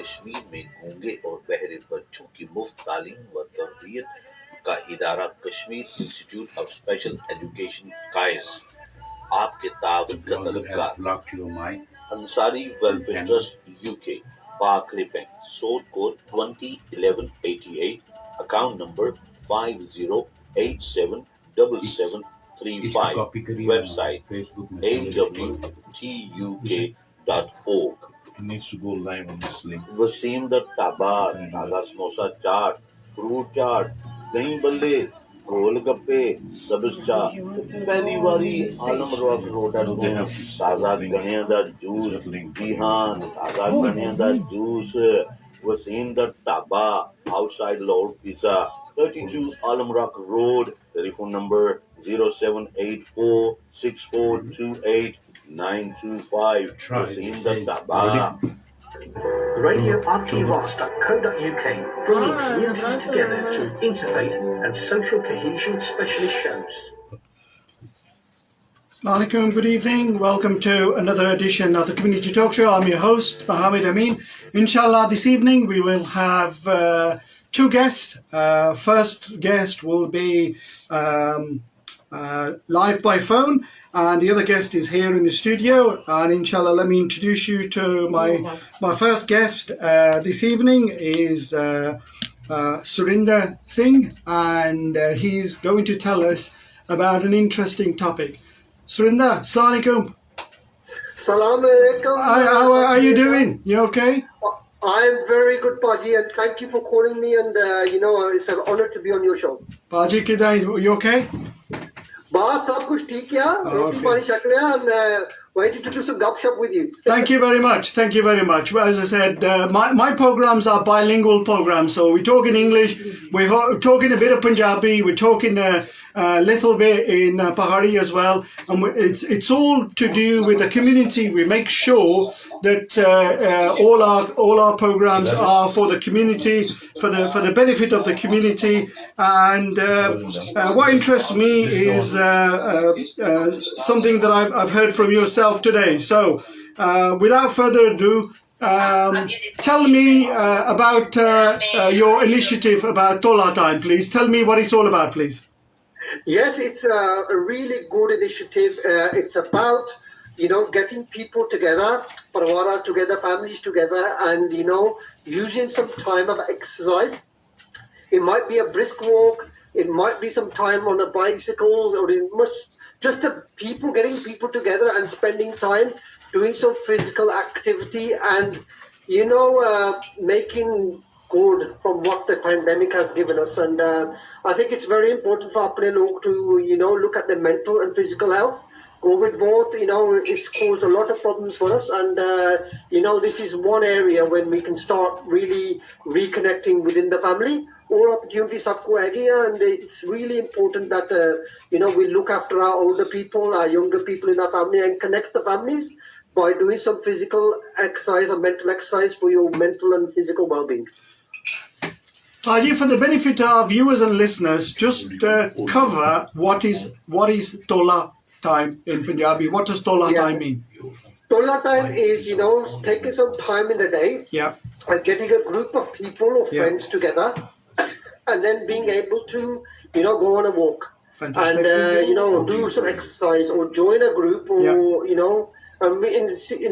कश्मीर में गूंगे और बहरे बच्चों की मुफ्त तालीम व तरबियत का इदारा Kashmir institute of special education कायस आपके ताउन का तलबगार Ansari welfare trust UK Barclay bank sort code 201188 account number 50877735 website awtuk.org needs to go live on this link. Waseem द टाबा ताजा समोसा चाट फ्रूट चाट दही बल्ले गोलगप्पे सब्ज चाट पहली बारी आलम रॉक रोडा तो ताजा गणिया दा जूस जी हाँ ताजा गणिया दा जूस वसीम द Dhaba outside Lord Pizza 32 Alam Rock Road telephone number 07846428925 Waseem द Dhaba Radio Aap Ki Awaaz.co.uk, bringing communities together through interfaith and social cohesion specialist shows. Assalamu alaikum, good evening. Welcome to another edition of the Community Talk Show. I'm your host, Mohammed Amin. Inshallah, this evening we will have two guests. First guest will be live by phone, and the other guest is here in the studio. And inshallah, let me introduce you to my first guest this evening is Surinder Singh, and he's going to tell us about an interesting topic. Surinder, assalamu alaikum. Salaam alaikum. How are you doing? You okay? I'm very good, Paji, and thank you for calling me. And it's an honor to be on your show. Paji, you okay? Boss, सब कुछ ठीक है. रोटी पानी छक लिया, and waiting to do some gap shop with you. Thank you very much. Thank you very much. Well, as I said, my programs are bilingual programs, so we talk in English, we're talking a bit of Punjabi, we're talking a little bit in Pahari as well, and it's all to do with the community. We make sure that all our programs are for the community, for the benefit of the community. And what interests me is something that I've heard from yourself today. So without further ado, tell me about your initiative about Tola Time, please. Tell me what it's all about, please. Yes, it's a really good initiative. It's about getting people together, parwara together, families together, and using some time of exercise. It might be a brisk walk, it might be some time on a bicycle, or it must just getting people together and spending time doing some physical activity and making good from what the pandemic has given us. And I think it's very important for apne log to look at the mental and physical health. COVID both, it's caused a lot of problems for us, and this is one area when we can start really reconnecting within the family. All opportunities sabko aegi, and it's really important that we look after our older people, our younger people in our family, and connect the families by doing some physical exercise or mental exercise for your mental and physical well-being. Haji, for the benefit of viewers and listeners, just cover what is Tola Time in Punjabi. What does Tola Time mean? Tola Time is, taking some time in the day and getting a group of people or friends together and then being able to, go on a walk. Fantastic. And, do some exercise or join a group or, in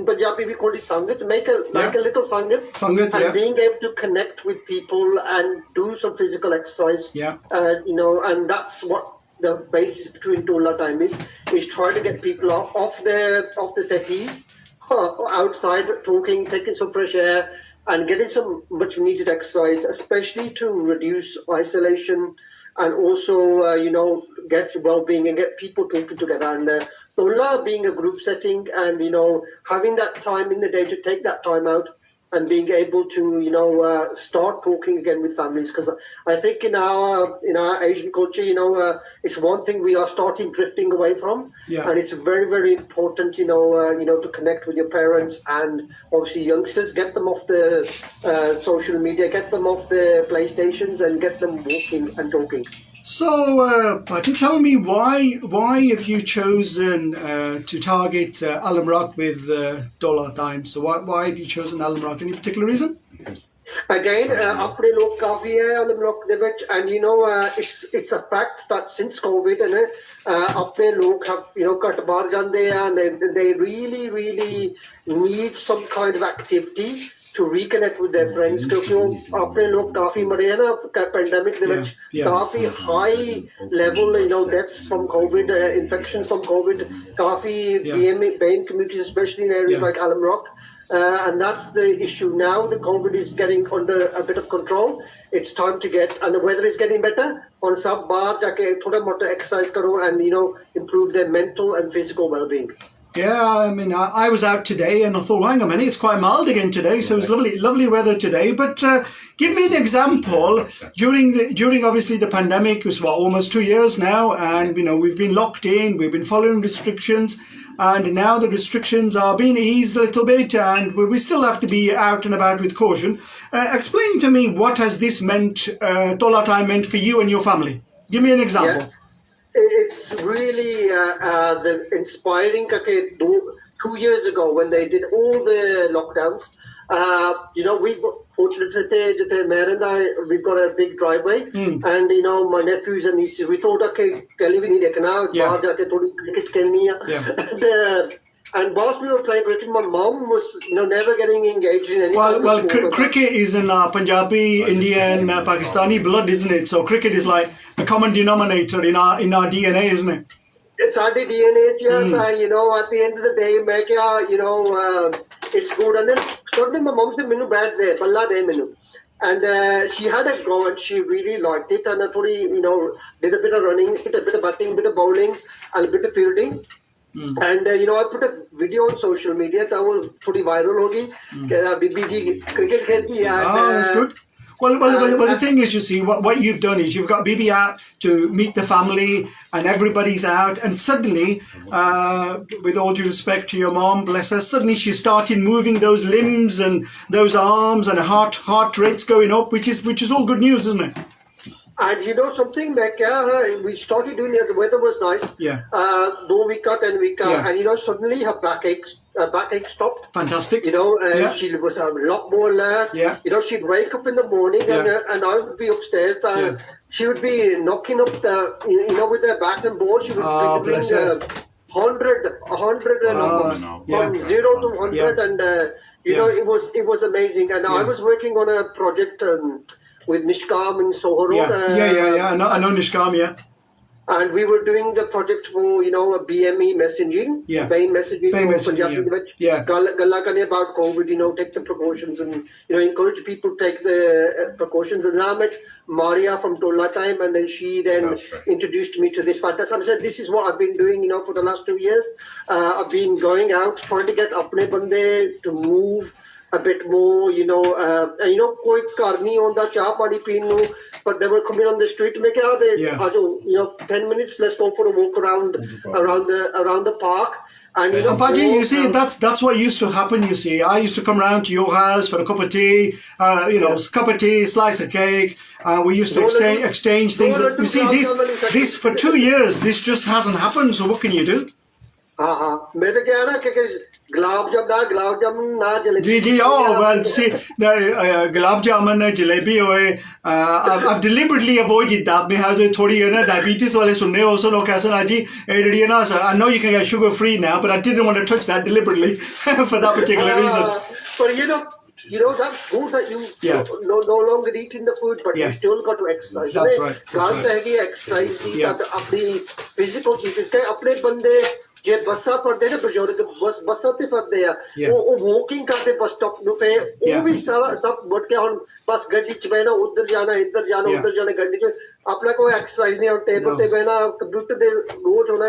Punjabi we call it Sangat, make a little Sangat. Sangat, and being able to connect with people and do some physical exercise. And that's what the basis between Tola Time is trying to get people off the settees, outside talking, taking some fresh air and getting some much needed exercise, especially to reduce isolation and also get well-being and get people talking together. And Tola being a group setting and having that time in the day to take that time out and being able to start talking again with families, because I think in our Asian culture it's one thing we are starting drifting away from, and it's very, very important to connect with your parents and obviously youngsters, get them off the social media, get them off the PlayStations and get them walking and talking. So, Paji, tell me why have you chosen to target Alam Rock with Tola Time? So why have you chosen Alam Rock? Any particular reason? Again, अपने लोग काफी है उन लोग दे विच, and you know, it's a fact that since COVID, अपने लोग have, you know, घट बाहर जाते हैं, and they really need some kind of activity to reconnect with their friends, क्योंकि वो अपने लोग काफी मरे हैं ना pandemic दे विच, काफी high level, you know, deaths from COVID, infections from COVID, काफी BAME communities, especially in areas like Alum Rock. And that's the issue now. The COVID is getting under a bit of control. It's time to get, and the weather is getting better. On sab baar jaake thoda mota exercise karo and, you know, improve their mental and physical well-being. Yeah, I mean, I was out today and I thought, hang on a minute, it's quite mild again today, so it's lovely weather today. But give me an example during obviously the pandemic. It was almost 2 years now, and you know we've been locked in, we've been following restrictions, and now the restrictions are being eased a little bit, and we still have to be out and about with caution. Explain to me, what has this meant, Tola Time meant for you and your family? Give me an example. Yeah. It's really the inspiring. 2 years ago, when they did all the lockdowns, you know, we got fortunate that we've got a big driveway, and you know, my nephews and nieces, we thought, okay, television cricket kelni and whilst we were playing cricket, my mom was, you know, never getting engaged in anything. Well, cricket is in Punjabi, Indian, Pakistani blood, isn't it? So cricket is like a common denominator in our DNA, isn't it? It's our DNA, you know, at the end of the day, you know, it's good. And then suddenly my mom said, "Minu bad de, balla de minu." And she had a go, and she really liked it. And I thought, you know, did a bit of running, a bit of batting, a bit of bowling, and a bit of fielding. And you know, I put a video on social media that was pretty viral hogi. BBG cricket khelti hai. Oh, that's good. Well, the thing is, you see, what you've done is you've got Bibi out to meet the family, and everybody's out, and suddenly, with all due respect to your mom, bless her, suddenly she started moving those limbs and those arms, and heart rates going up, which is all good news, isn't it? And you know something, we started doing it, the weather was nice. Yeah. 2 weeks, 10 weeks, and you know, suddenly her backache stopped. Fantastic. You know, she was a lot more alert. Yeah. You know, she'd wake up in the morning, and I would be upstairs, she would be knocking up you know, with her bat and ball, she would be doing 100 from 0 to 100, and you know, it was amazing. And I was working on a project with Nishkam in Soho Road. I know Nishkam, yeah. And we were doing the project for, you know, a BME messaging, Bain messaging, Galla Kane about COVID, you know, take the precautions and, you know, encourage people to take the precautions. And then I met Maria from Tola Time, and then she introduced me to this fantastic. And I said, this is what I've been doing, you know, for the last 2 years. I've been going out, trying to get apne bande to move a bit more, you know, and you know, koi kar nahi honda cha pani peen nu, but they were coming on the street to make it. You know, 10 minutes, let's go for a walk around the park. And you know, Paji, you see, that's what used to happen. You see, I used to come round to your house for a cup of tea, you know, cup of tea, slice of cake. We used to exchange things. You see, this for 2 years, this just hasn't happened. So what can you do? मैं तो कह रहा कि गुलाब जामुन ना जलेबी जी oh well see the gulab jamun jalebi hoye I've deliberately avoided that because थोड़ी है ना diabetes वाले सुनने हो सो लोग कैसे ना जी रेडी है ना I know you can get sugar free now, but I didn't want to touch that deliberately for that particular reason. But you know that's good that you no longer eating the food, but you still got to exercise. That's right. God है exercise दी अपनी physical चीज़ के अपने बंदे जे बसा पड़ते ना बुजुर्ग बसा ते पड़ते हैं वो वॉकिंग करते बस स्टॉप नु पे वो भी सारा सब बढ़ के हम बस गड्डी च बैठना उधर जाना इधर जाना गड्डी में अपना कोई एक्सरसाइज नहीं और टेबल पे बैठना कंप्यूटर पे रोज होना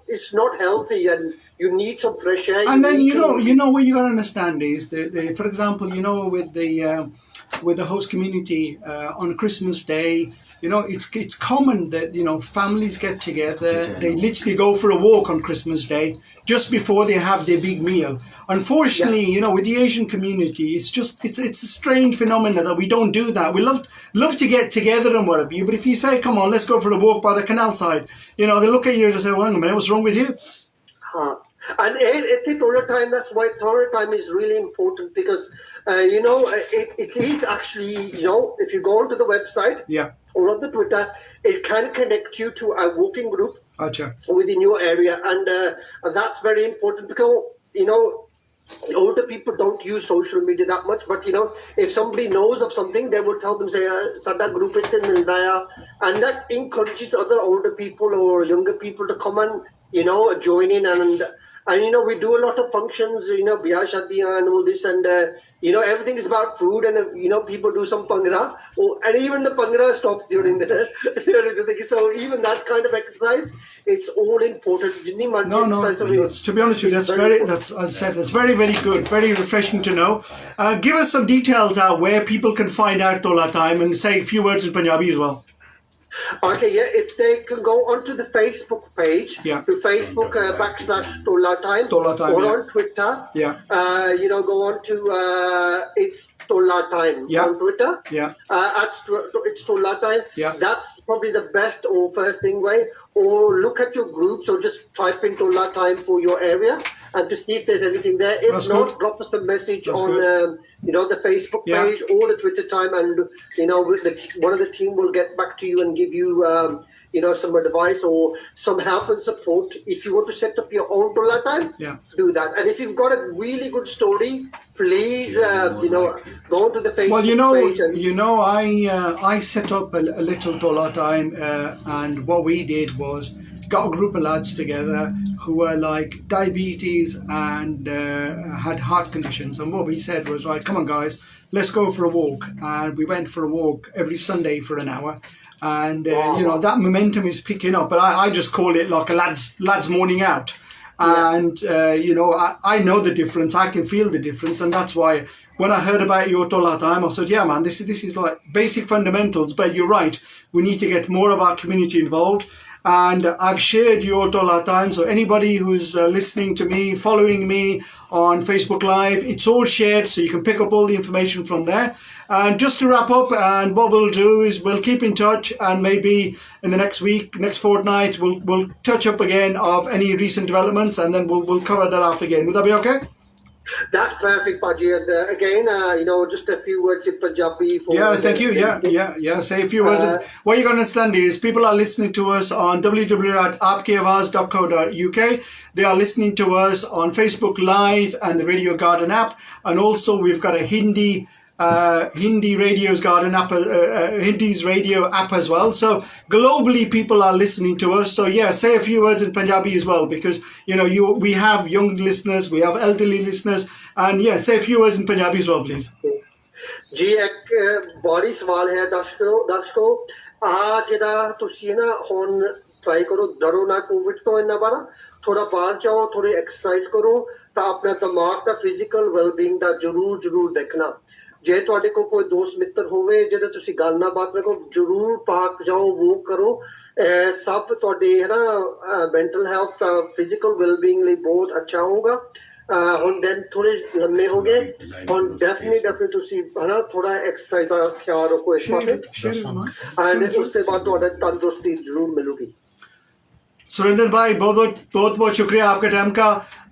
it's not healthy, and you need some fresh air. And then you know what you got to understand is the for example, you know, with the host community on Christmas Day, you know, it's common that, you know, families get together, they literally go for a walk on Christmas Day just before they have their big meal. Unfortunately, you know, with the Asian community, it's a strange phenomenon that we don't do that. We love to get together and whatever, but if you say, come on, let's go for a walk by the canal side, you know, they look at you and say, well, man, what's wrong with you? And I think Tola Time, that's why Tola Time is really important because, it is actually, if you go onto the website or on the Twitter, it can connect you to a walking group within your area. And that's very important because, older people don't use social media that much, but if somebody knows of something, they will tell them, say, "Sada group it in and that encourages other older people or younger people to come and join in and we do a lot of functions, biyah shadiyan and all this, and everything is about food, and people do some pangra, and even the pangra stops during the thing. So even that kind of exercise, it's all important. To be honest with you, that's very, very good, very refreshing to know. Give us some details where people can find out Tola Time, and say a few words in Punjabi as well. Okay, if they can go onto the Facebook page, to Facebook /Tola Time, or on Twitter, go on to it's Tola Time on Twitter, it's Tola Time. That's probably the best or first thing way. Or look at your group, so just type in Tola Time for your area and to see if there's anything there. If not, drop us a message on the Facebook page or the Twitter time, and one of the team will get back to you and give you some advice or some help and support. If you want to set up your own Tola Time, do that. And if you've got a really good story, please go onto the Facebook page. I set up a little Tola Time, and what we did was got a group of lads together who were like diabetes and had heart conditions, and what we said was, right, come on guys, let's go for a walk. And we went for a walk every Sunday for an hour, and that momentum is picking up. But I just call it like a lads morning out. And I know the difference, I can feel the difference, and that's why when I heard about your Tola Time, I said, yeah man, this is like basic fundamentals. But you're right, we need to get more of our community involved. And I've shared your Tola Time, so anybody who's listening to me, following me on Facebook Live, it's all shared, so you can pick up all the information from there. And just to wrap up, and what we'll do is we'll keep in touch, and maybe in the next week, next fortnight, we'll touch up again of any recent developments, and then we'll cover that off again. Would that be okay? That's perfect, Paji. And again, just a few words in Punjabi. Thank you. Say a few words. What you're going to understand is people are listening to us on www.aapkiawaaz.co.uk. They are listening to us on Facebook Live and the Radio Garden app. And also we've got a Hindi Radio's Garden app, Hindi's radio app as well. So globally people are listening to us. So say a few words in Punjabi as well, because we have young listeners, we have elderly listeners, and say a few words in Punjabi as well, please. जी एक बड़ी सवाल है दर्शकों आ जेड़ा तुसी ना हुन try करो डरो ना कोविड तो इन्ना बारा थोड़ा बाहर जाओ थोड़ी एक्सरसाइज करो ता अपना दिमाग दा फिजिकल वेलबीइंग दा जरूर देखना जे ਤੁਹਾਡੇ ਕੋਲ ਕੋਈ ਦੋਸਤ ਮਿੱਤਰ ਹੋਵੇ ਜਿਹਦੇ ਤੁਸੀਂ ਗੱਲ ਨਾ ਬਾਤ ਕਰੋ ਜਰੂਰ ਪਾਰਕ ਜਾਓ ਵੋਕ ਕਰੋ ਸਭ ਤੁਹਾਡੇ ਹੈ ਨਾ ਮੈਂਟਲ ਹੈਲਥ ਫਿਜ਼ੀਕਲ ਵੈਲਬੀਇੰਗ ਲਈ ਬਹੁਤ ਅੱਛਾ ਹੋਗਾ ਹੁਣ ਦਿਨ ਥੋੜੇ ਲੰਮੇ ਹੋ ਗਏ ਹੁਣ ਡੈਫੀਨਿਟਲੀ ਤੁਸੀਂ ਹੈ ਨਾ ਥੋੜਾ ਐਕਸਰਸਾਈਜ਼ ਦਾ ਖਿਆਲ ਰੱਖੋ ਇਸ ਪਾਸੇ ਐਂਡ ਉਸ ਤੋਂ ਬਾਅਦ ਤੁਹਾਡਾ ਤੰਦਰੁਸਤੀ ਜ਼ਰੂਰ ਮਿਲੂਗੀ Surinder bhai, बहुत शुक्रिया आपके टाइम का,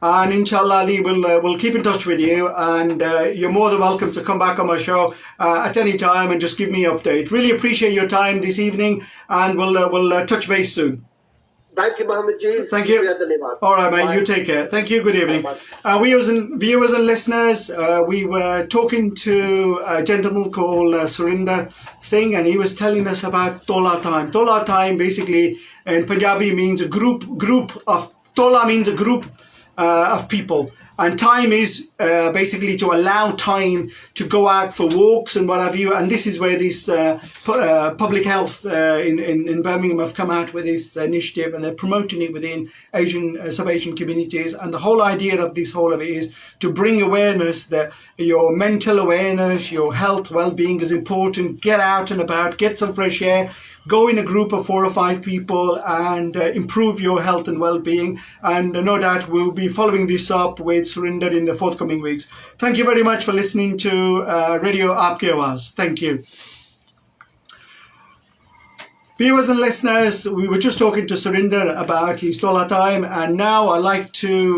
and inshallah Ali will keep in touch with you, and you're more than welcome to come back on my show at any time and just give me an update. Really appreciate your time this evening, and we'll touch base soon. Thank you, Mohammed ji. Thank you. All right, mate. You take care. Thank you. Good evening. Viewers and listeners, we were talking to a gentleman called Surinder Singh, and he was telling us about Tola Time. Tola Time basically in Punjabi means a group of, Tola means a group of people. And time is basically to allow time to go out for walks and what have you. And this is where this public health in Birmingham have come out with this initiative, and they're promoting it within sub-Asian communities. And the whole idea of this whole of it is to bring awareness that your mental awareness, your health, well-being is important. Get out and about, get some fresh air, go in a group of 4 or 5 people and improve your health and well-being. And no doubt we'll be following this up with Surinder in the forthcoming weeks. Thank you very much for listening to Radio Aap Ki Awaaz. Thank you. Viewers and listeners, we were just talking to Surinder about his Tola Time, and now I'd like to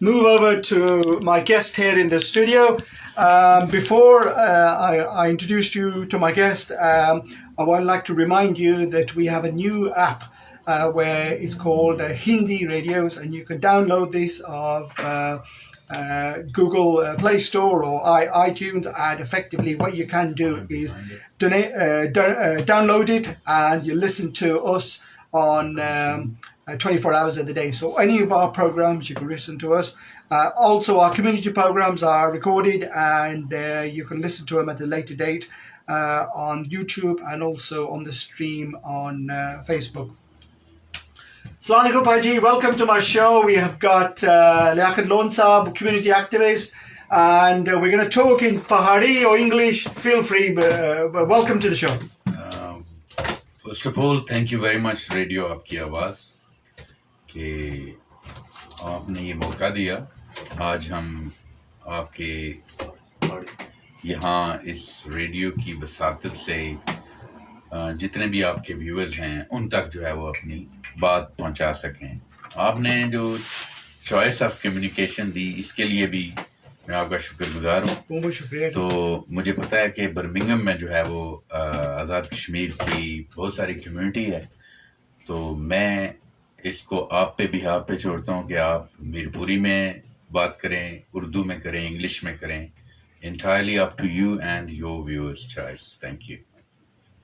move over to my guest here in the studio. Before I introduce you to my guest, I would like to remind you that we have a new app where it's called Hindi Radios, and you can download this of Google Play Store or iTunes, and effectively what you can do is download it and you listen to us on 24 hours of the day. So any of our programs, you can listen to us. Also, our community programs are recorded, and you can listen to them at a later date on YouTube and also on the stream on Facebook. Assalamu alaikum, Paji. Welcome to my show. We have got Liaqat Lone Saab, community activist, and we're going to talk in Pahari or English. Feel free, but welcome to the show. First of all, thank you very much, Radio Aap Ki Awaaz, कि आपने ये मौका दिया. आज हम आपके यहाँ इस रेडियो की वसातत से जितने भी आपके व्यूअर्स हैं उन तक जो है वो अपनी बात पहुंचा सकें. आपने जो चॉइस ऑफ कम्युनिकेशन दी, इसके लिए भी मैं आपका शुक्रगुजार हूँ. बहुत शुक्रिया. तो मुझे पता है कि बर्मिंघम में जो है वो आज़ाद कश्मीर की बहुत सारी कम्युनिटी है, तो मैं इसको आप पे भी हाथ पे छोड़ता हूँ कि आप मीरपुरी में बात करें, उर्दू में करें, इंग्लिश में करें. Entirely up to you and your viewers' choice. Thank you.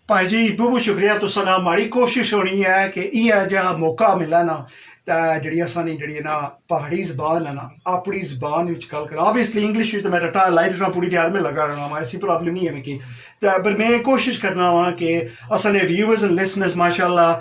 भाई जी बहुत शुक्रिया. तो सना हमारी कोशिश होनी है कि ये जहाँ मौका मिला ना जी असानी जी ना पहाड़ी जबान है ना अपनी जबान विच गल करा. ऑब्वियसली इंग्लिश तो मैं रटा लाई रहा पूरी त्यार में लगा रहा हूँ, ऐसी प्रॉब्लम नहीं है मिकी. पर मैं कोशिश करना वहाँ कि असाने व्यूअर्स एंड लिसनर्स माशाल्लाह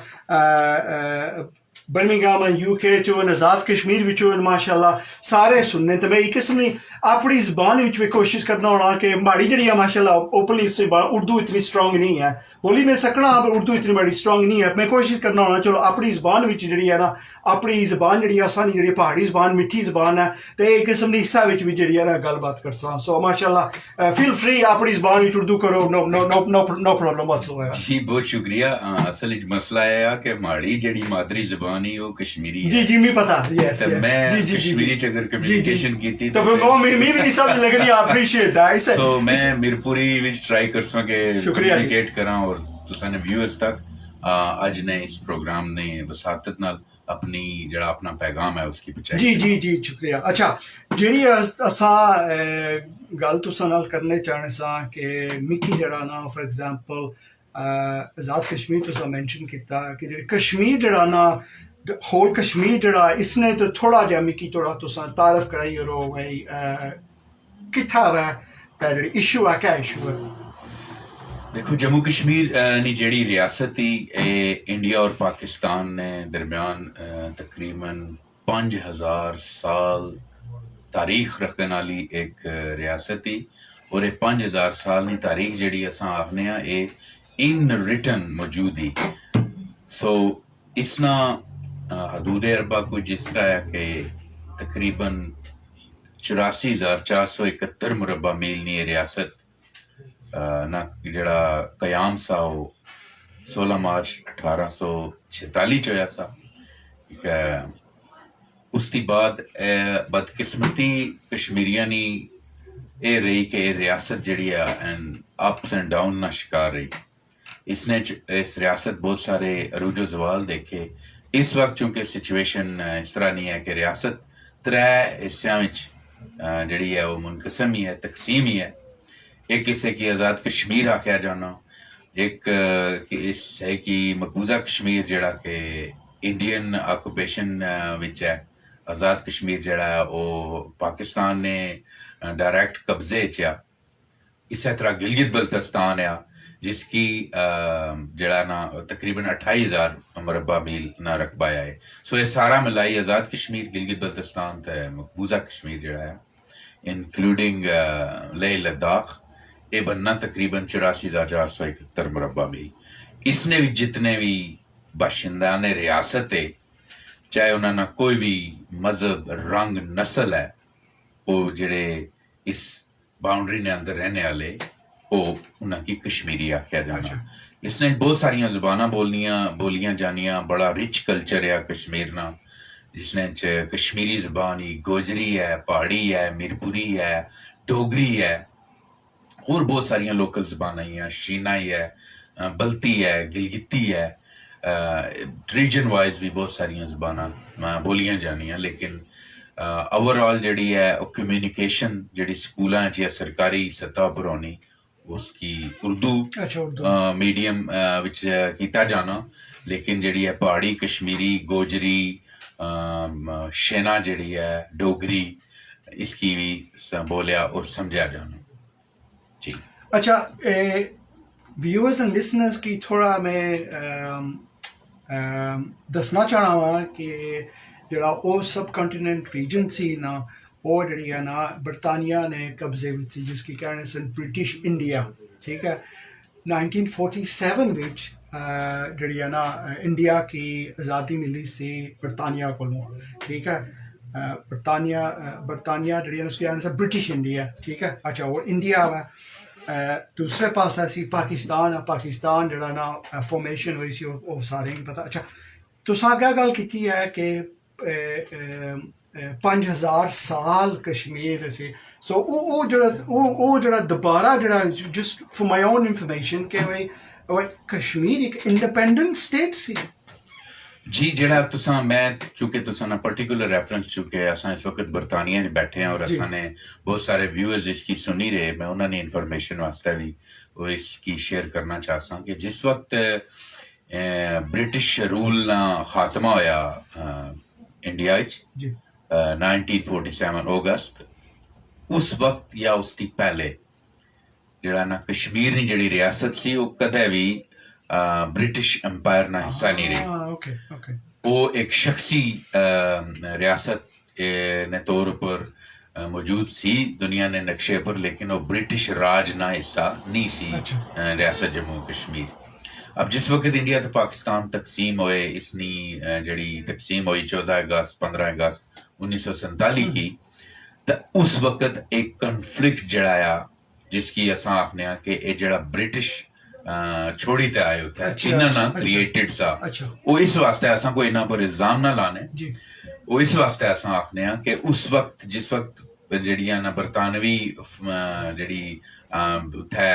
बर्मिंघम यूके चो आज़ाद कश्मीर विचो माशाल्लाह सारे सुनने. तो मैं एक किस्म की अपनी जबान विच भी कोशिश करना होना कि माड़ी जी माशाल्लाह ओपनली से उर्दू इतनी स्ट्रॉन्ग नहीं है, बोली मैं सकना पर उर्दू इतनी बड़ी स्ट्रॉन्ग नहीं है. मैं कोशिश करना होना चलो अपनी जबान विच जी है ना, अपनी जबान जी आसानी जी पहाड़ी जबान मिठी जबान है, तो एक किस्म की हिस्सा भी जी है ना गलबात कर सा. सो माशाल्लाह फील फ्री अपनी जबान विच उर्दू करो. No no no no no problem whatsoever. जी बहुत शुक्रिया. असल मसला है कि माड़ी जी मादरी जबान ही वो कश्मीरी है. जी मैं पता. यस मैं कश्मीरी च अगर कम्युनिकेशन की थी तो फिर वो मैं भी नहीं समझ लग रही. I appreciate that. तो मैं मीरपुरी विच ट्राई कर सो के कम्युनिकेट करा और तुसाने व्यूअर्स तक आज ने इस प्रोग्राम ने वसातत नाल अपनी जड़ा अपना पैगाम है उसकी पहुंचाई. जी जी जी शुक्रिया. अच्छा जी असा गल तुसा नाल करने चाहने सा कि मिकी जड़ा ना फॉर एग्जांपल आज़ाद कश्मीर तुसा मेंशन किया कि जी कश्मीर जड़ा ना होल कश्मीर जड़ा इसने तो थोड़ा जा मिकी थोड़ा तुसा तारफ कराई करो भाई किथा है इशू है, क्या इशू है? देखो जम्मू कश्मीर नी जेड़ी रियासत थी इंडिया और पाकिस्तान ने दरमियान तकरीबन 5000 साल तारीख रखने वाली एक रियासत थी. और ये 5000 साल नी तारीख जेड़ी असां आखने आ ये इन रिटन मौजूद ही. सो इसना हदूद अरबा कुछ जिस तरह है कि तकरीबन 84,471 मुरबा मील नी रियासत ना जड़ा कयाम सा वो 16 मार्च 1846 च होया सा. उसकी बाद बदकिस्मती कश्मीरियां नी ये रही कि रियासत जड़ी है एंड अप्स एंड डाउन ना शिकार रही. इसने इस रियासत बहुत सारे अरूजो जवाल देखे. इस वक्त चूंकि सिचुएशन इस तरह नहीं है कि रियासत 3 हिस्सों में जड़ी है वो मुनकसम ही है, तकसीम ही है. एक हिस्से की आज़ाद कश्मीर आख्या जाना, एक इस है कि मकबूजा कश्मीर जड़ा के इंडियन ऑक्यूपेशन विच है. आज़ाद कश्मीर जड़ा है वो पाकिस्तान ने डायरेक्ट कब्जे च आ. इस तरह गिलगित बल्तिस्तान है जिसकी जड़ा ना तकरीबन 28,000 मुरबा मील ना रकबा है. सो ये सारा मिलाई आज़ाद कश्मीर गिलगित बल्तिस्तान तो मकबूजा कश्मीर जड़ा है इंक्लूडिंग लेह लद्दाख ये बनना तकरीबन 84,471 मुरबा मील. इसने भी जितने भी बाशिंदा ने रियासत है चाहे उन्होंने कोई भी मजहब रंग नस्ल है वो जड़े इस बाउंड्री ने अंदर रहने वाले वो उन्होंने कश्मीरी आख्या जाना. इसने बहुत सारियां ज़बानां बोलियां जानियां बड़ा रिच कल्चर है कश्मीर ना जिसने कश्मीरी ज़बान ही गोजरी है पहाड़ी है मीरपुरी है डोगरी है और बहुत सारियां लोकल ज़बानां ही हैं शीनाई है बल्ती है गिलगिती है रीजन वाइज भी बहुत सारियां ज़बानां बोलियां जानियां लेकिन ओवरऑल जिहड़ी है कम्युनिकेशन जिहड़ी स्कूलां च सरकारी सतह पर होनी उसकी उर्दू मीडियम विच कीता जाना लेकिन जिहड़ी है पहाड़ी कश्मीरी गोजरी शेना जिहड़ी है डोगरी इसकी भी बोलिया और समझा जाना जी। अच्छा व्यूअर्स एंड लिसनर्स की थोड़ा मैं दसना चाहना कि ਜਿਹੜਾ ਉਹ सब कॉन्टिनेंट रीजन सी ना ਉਹ ਜਿਹੜੀ ਹੈ ਨਾ ਬਰਤਾਨੀਆ ने कब्जे ਵਿੱਚ ਸੀ जिसकी कहने सन ब्रिटिश इंडिया ठीक है 1947 ਵਿੱਚ ਜਿਹੜੀ है ना इंडिया की आज़ादी मिली सी बरतानिया को ठीक है बरतानिया ਜਿਹੜੀ है उसकी कहने सन ब्रिटिश इंडिया ठीक है अच्छा और इंडिया वा दूसरे पास सी पाकिस्तान ਜਿਹੜਾ ना फॉर्मेशन हुई सी ਉਹ सारे पता अच्छा तुसां क्या गल की है कि 5000 साल कश्मीर से सो वो जरा दोबारा जरा just for my own information कि भाई कश्मीर एक इंडिपेंडेंट स्टेट सी जी जेड़ा तुसा मैं चूंकि तुसा ना पर्टिकुलर रेफरेंस चूंकि असा इस वक्त बरतानिया में बैठे हैं और असा ने बहुत सारे व्यूअर्स इसकी सुनी रहे मैं उन्होंने इन्फॉर्मेशन वास्ते भी वो इसकी शेयर करना चाहता हूँ कि जिस वक्त ब्रिटिश रूल ना खात्मा होया इंडिया 1947 अगस्त उस वक्त या उसकी पहले जेड़ा ना कश्मीर नी जेड़ी रियासत सी वो कदे भी ब्रिटिश एम्पायर ना हिस्सा नहीं रही वो एक शख्सी रियासत ने तौर पर मौजूद सी दुनिया ने नक्शे पर लेकिन वो ब्रिटिश राज ना हिस्सा नहीं सी रियासत जम्मू कश्मीर। अब जिस वक्त इंडिया तो पाकिस्तान तकसीम हुए इसनी जड़ी तकसीम हुई 14 अगस्त 15 अगस्त 1947 की तो उस वक्त एक कन्फ्लिक्ट जड़ाया जिसकी असा आखने कि ये जड़ा ब्रिटिश छोड़ी ते आए होता है इन्ना ना क्रिएटेड सा वो इस वास्ते असा कोई इन्ना पर इल्जाम ना लाने वो इस वास्ते असा आखने कि उस वक्त जिस वक्त जड़ियां ना बरतानवी जड़ी उत्थे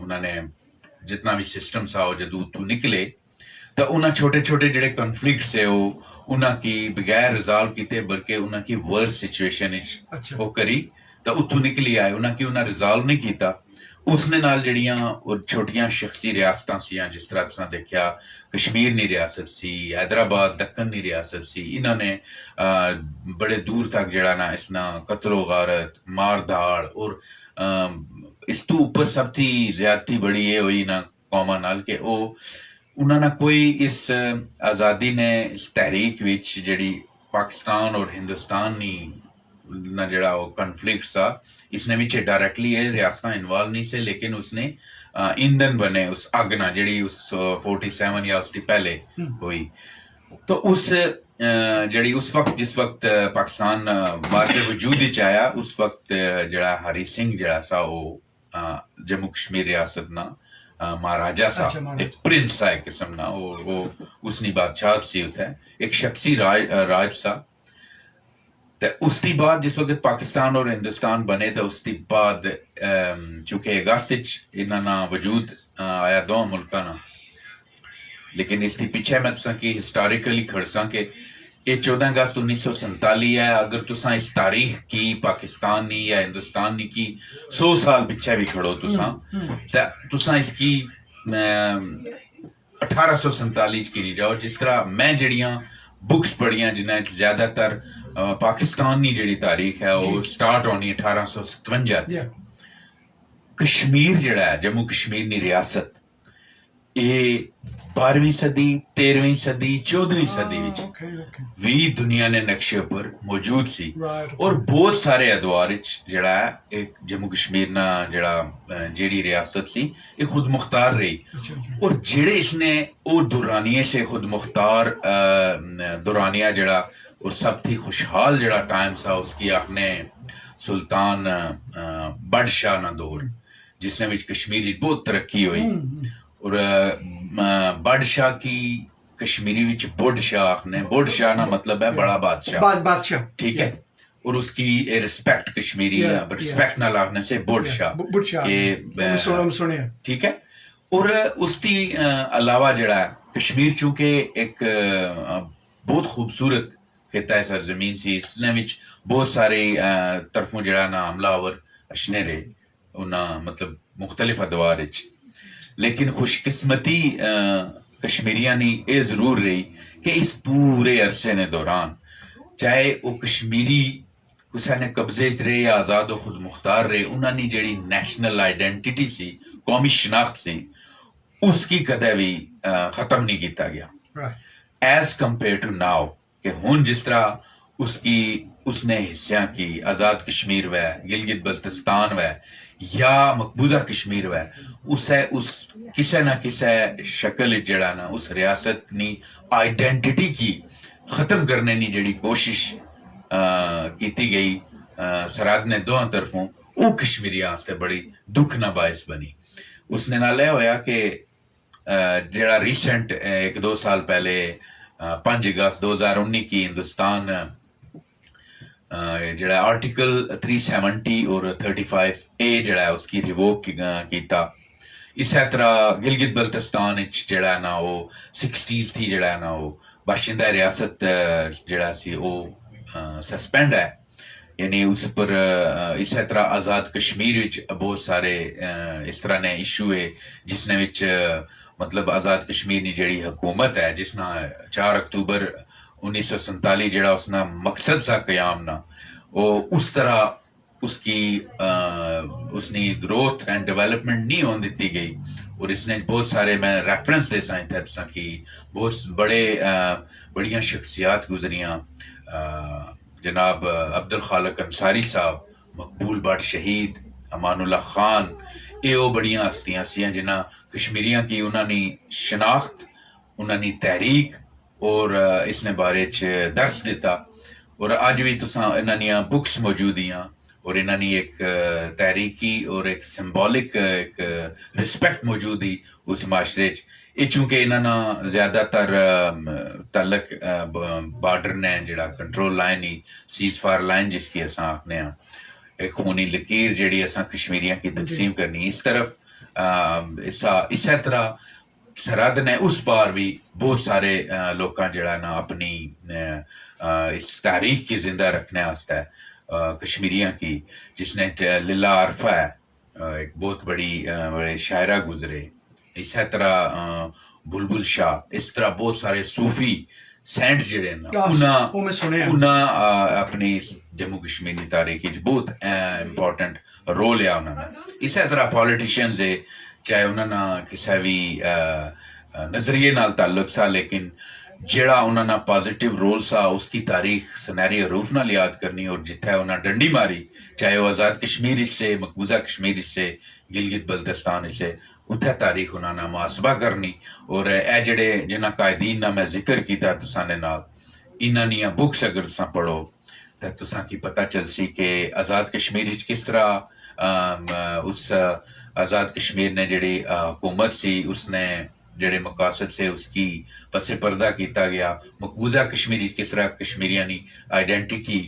उन्होंने जितना भी सिस्टम सा हो जदू तू निकले तो उन्हें छोटे छोटे जड़े कन्फ्लिक्ट से वो उन्हें बगैर रिजॉल्व किए बल्कि उन्हें वर्स सिचुएशन वो करी तो उतू निकली आए उन्हें रिजॉल्व नहीं किया उसने नाल जड़ियां और छोटियां शख्सी रियासतां सी जिस तरह तुसां देखा कश्मीर नी रियासत सी हैदराबाद दक्कन नी रियासत सी इन्होंने बड़े दूर तक जड़ा ना इसना कत्लो गारत मार धाड़ और इस तू ऊपर सब थी ज्यादती बड़ी ये हुई ना कौमा नाल के ओ उन्होंने कोई इस आज़ादी ने इस तहरीक विच जड़ी पाकिस्तान और हिंदुस्तान नी ना जड़ा वो कन्फ्लिक्ट सा इसने विच डायरेक्टली ये रियासतां इन्वॉल्व नहीं से लेकिन उसने ईंधन बने उस अग ना जड़ी उस 47 या उसकी पहले हुई तो उस जड़ी उस वक्त जिस वक्त पाकिस्तान मार्के वजूद आया उस वक्त जड़ा हरी सिंह जड़ा सा वो जम्मू कश्मीर रियासत ना महाराजा सा एक प्रिंस सा एक किस्म ना वो उसनी बादशाह सी होता है एक शख्सी राज सा तो उसकी बाद जिस वक्त पाकिस्तान और हिंदुस्तान बने तो उसकी बाद चूंकि अगस्त इन्ना ना वजूद आया दो मुल्का ना लेकिन इसके पीछे मैं तुसा की हिस्टोरिकली खड़सा के ये 14 अगस्त 1947 है अगर तुसा इस तारीख की पाकिस्तान नी या हिंदुस्तान नी की 100 साल पीछे भी खड़ो तुसा इसकी 1847 की नहीं जाओ जिस तरह मैं जड़ियां बुक्स पढ़ियां जिन्हें ज्यादातर पाकिस्तान नी जड़ी तारीख है वो स्टार्ट होनी 1857 कश्मीर जड़ा है जम्मू कश्मीर नी रियासत ये 12वीं सदी 13वीं सदी 14वीं सदी भी दुनिया ने नक्शे पर मौजूद सी और बहुत सारे अदवार जड़ा एक जम्मू कश्मीर ना जड़ा जेड़ी रियासत सी ये खुद मुख्तार रही और जेड़े इसने वो दुरानिये से खुद मुख्तार दुरानिया जड़ा और सब थी खुशहाल जड़ा टाइम सा उसकी आपने सुल्तान बादशाह ना दौर जिसने विच कश्मीर बहुत तरक्की हुई और बादशाह की कश्मीरी विच बुढ़ शाह आखने, बुढ़ शाह ना मतलब है बड़ा बादशाह, ठीक है, और उसकी रिस्पेक्ट कश्मीरी रिस्पेक्ट ना लागने से बुढ़ शाह ये, ठीक है। और उसकी अलावा जड़ा कश्मीर चूंकि एक बहुत खूबसूरत खिता है सरजमीन सी, इसने विच बहुत सारे तरफों जड़ा ना हमलावर अशने रहे उन्हें मतलब मुख्तलिफ अदवार विच, लेकिन खुशकिस्मती कश्मीरियां नी ये जरूर रही कि इस पूरे अरसे ने दौरान चाहे वो कश्मीरी कुछ ने कब्जे च रहे या आजाद खुद मुख्तार रहे, उन्होंने जी नैशनल आइडेंटिटी सी, कौमी शनाख्त सी, उसकी कदे भी खत्म नहीं किया गया एज कंपेयर टू नाउ कि हुन जिस तरह उसने हिस्सा की आजाद कश्मीर व गिलगित बल्तिस्तान व या मकबूजा कश्मीर व उसे उस किसी ना किसी शक्ल जड़ा ना उस रियासत नी आइडेंटिटी की खत्म करने की जड़ी कोशिश की गई सरहद ने दोनों तरफों, वो कश्मीरियां वास्ते बड़ी दुख ना बायस बनी। उसने नाल होया कि जड़ा रिसेंट 1-2 साल पहले 5 अगस्त 2019 की हिंदुस्तान जड़ा आर्टिकल 370 और 35A जड़ा है उसकी रिवोक किया। इस तरह गिलगित बल्तिस्तान जड़ा ना वो 60s थी जड़ा ना वो बाशिंदा रियासत जड़ा सी वो सस्पेंड है, यानी उस पर इस तरह आज़ाद कश्मीर विच बहुत सारे इस तरह ने इशू है जिसने विच मतलब आज़ाद कश्मीर की जड़ी हुकूमत है जिसना 4 अक्टूबर 1947 जड़ा उसना मकसद सा कयाम ना वो उस तरह उसकी ग्रोथ एंड डेवलपमेंट नहीं होने दी गई। और इसने बहुत सारे मैं रेफरेंस दे सकता कि बहुत बड़ियां शख्सियात गुजरियां, जनाब अब्दुल खालिक अंसारी साहब, मकबूल भट्ट शहीद, अमानुल्लाह खान, ये वो बड़ियां हस्तियां सी जिन्हें कश्मीरियां की उन्होंने शनाख्त, उन्होंने तहरीक और इसने बारे च दर्स दिता। और अज भी तुसां इन्हां बुक्स मौजूद हैं और इन्होंने एक तहरीकी और एक सिंबॉलिक एक रिस्पेक्ट मौजूद ही उस माशरे च। ये चूंकि इन्होंने ज्यादातर तलक बार्डर ने जड़ा control line he cease fire line जिसकी अस आखने हैं, एक खूनी लकीर जी अस कश्मीरियां की तकसीम करनी इस तरफ, इस तरह सरहद ने उस पार भी बहुत सारे लोग जड़ा ना अपनी इस तारीख की जिंदा रखने वास्ते कश्मीरियां की, जिसने लिला अरफा है एक बहुत बड़े शायरा गुजरे, इस तरह बुलबुल शाह, इस तरह बहुत सारे सूफी सेंट जड़े ना अपनी जम्मू कश्मीर की तारीख बहुत इंपॉर्टेंट रोल है उन्होंने। इस तरह पॉलिटिशियंस है चाहे उन्होंने किसी भी नजरिए नाल ताल्लुक सा, लेकिन जड़ा उन्होंने पॉजिटिव रोल सा उसकी तारीख सनैरी अरूफ नाल याद करनी और जिथे उन्हें डंडी मारी चाहे वह आज़ाद कश्मीर से मकबूजा कश्मीर से गिलगित बल्तिस्तान से उत्थे तारीख उन्होंने मुहासबा करनी। और ए जड़े जिन्होंने कायदीन ना मैं जिक्र किया तुसाने नाल इन्हां दियां बुक्स अगर तुसां पढ़ो तो तुसां की पता चलसी कि आज़ाद कश्मीर किस तरह उस आज़ाद कश्मीर ने जड़ी हुकूमत सी उसने जड़े मकासद से उसकी पसे पर्दा किया गया, मकबूजा कश्मीर किस तरह कश्मीरियां की आइडेंटिटी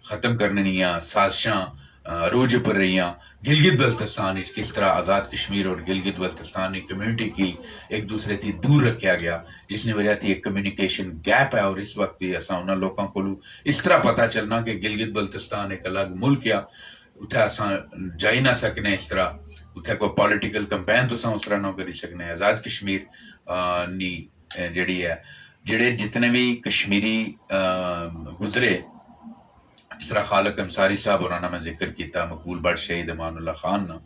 खत्म करने दियां साजिशां अरूज पर रही, गिलगित बल्तिस्तान किस तरह आज़ाद कश्मीर और गिलगित बल्तिस्तान की कम्यूनिटी की एक दूसरे की दूर रखा गया, जिसने वजह थी एक कम्युनिकेशन गैप है। और इस वक्त भी असा उन्होंने लोगों को इस तरह पता चलना कि गिलगित बल्तिस्तान एक अलग मुल्क आ, उत्थे असा जाई ना सकने, इस तरह उत्थे कोई पॉलिटिकल कंपेन तुसा उस तरह ना करी सकने। आज़ाद कश्मीर नी जड़ी है जेड़े जितने भी कश्मीरी गुजरे जिस तरह खालिक अंसारी साहब उन्होंने मैं जिक्र किया, मकबूल भट्ट शहीद, अमानुल्लाह खान ना,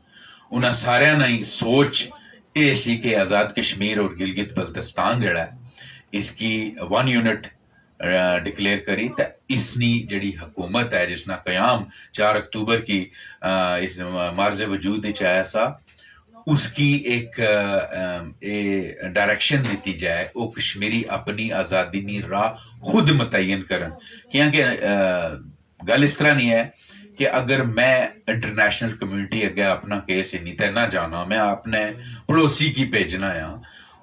उन्हें सारिया ने सोच ये सी कि आज़ाद कश्मीर और गिलगित बल्तिस्तान जड़ा इसकी 1 यूनिट डिक्लेयर करी तो इसनी जड़ी हुकूमत है जिसना कयाम 4 अक्टूबर की इस मार्ज वजूद आया सा उसकी एक डायरेक्शन दी जाए, वो कश्मीरी अपनी आज़ादी नी राह खुद मुतयन करन। क्योंकि गल इस तरह नहीं है कि अगर मैं इंटरनेशनल कम्युनिटी अगे अपना केस इन्नी ते ना जाना, मैं अपने पड़ोसी की भेजना आ,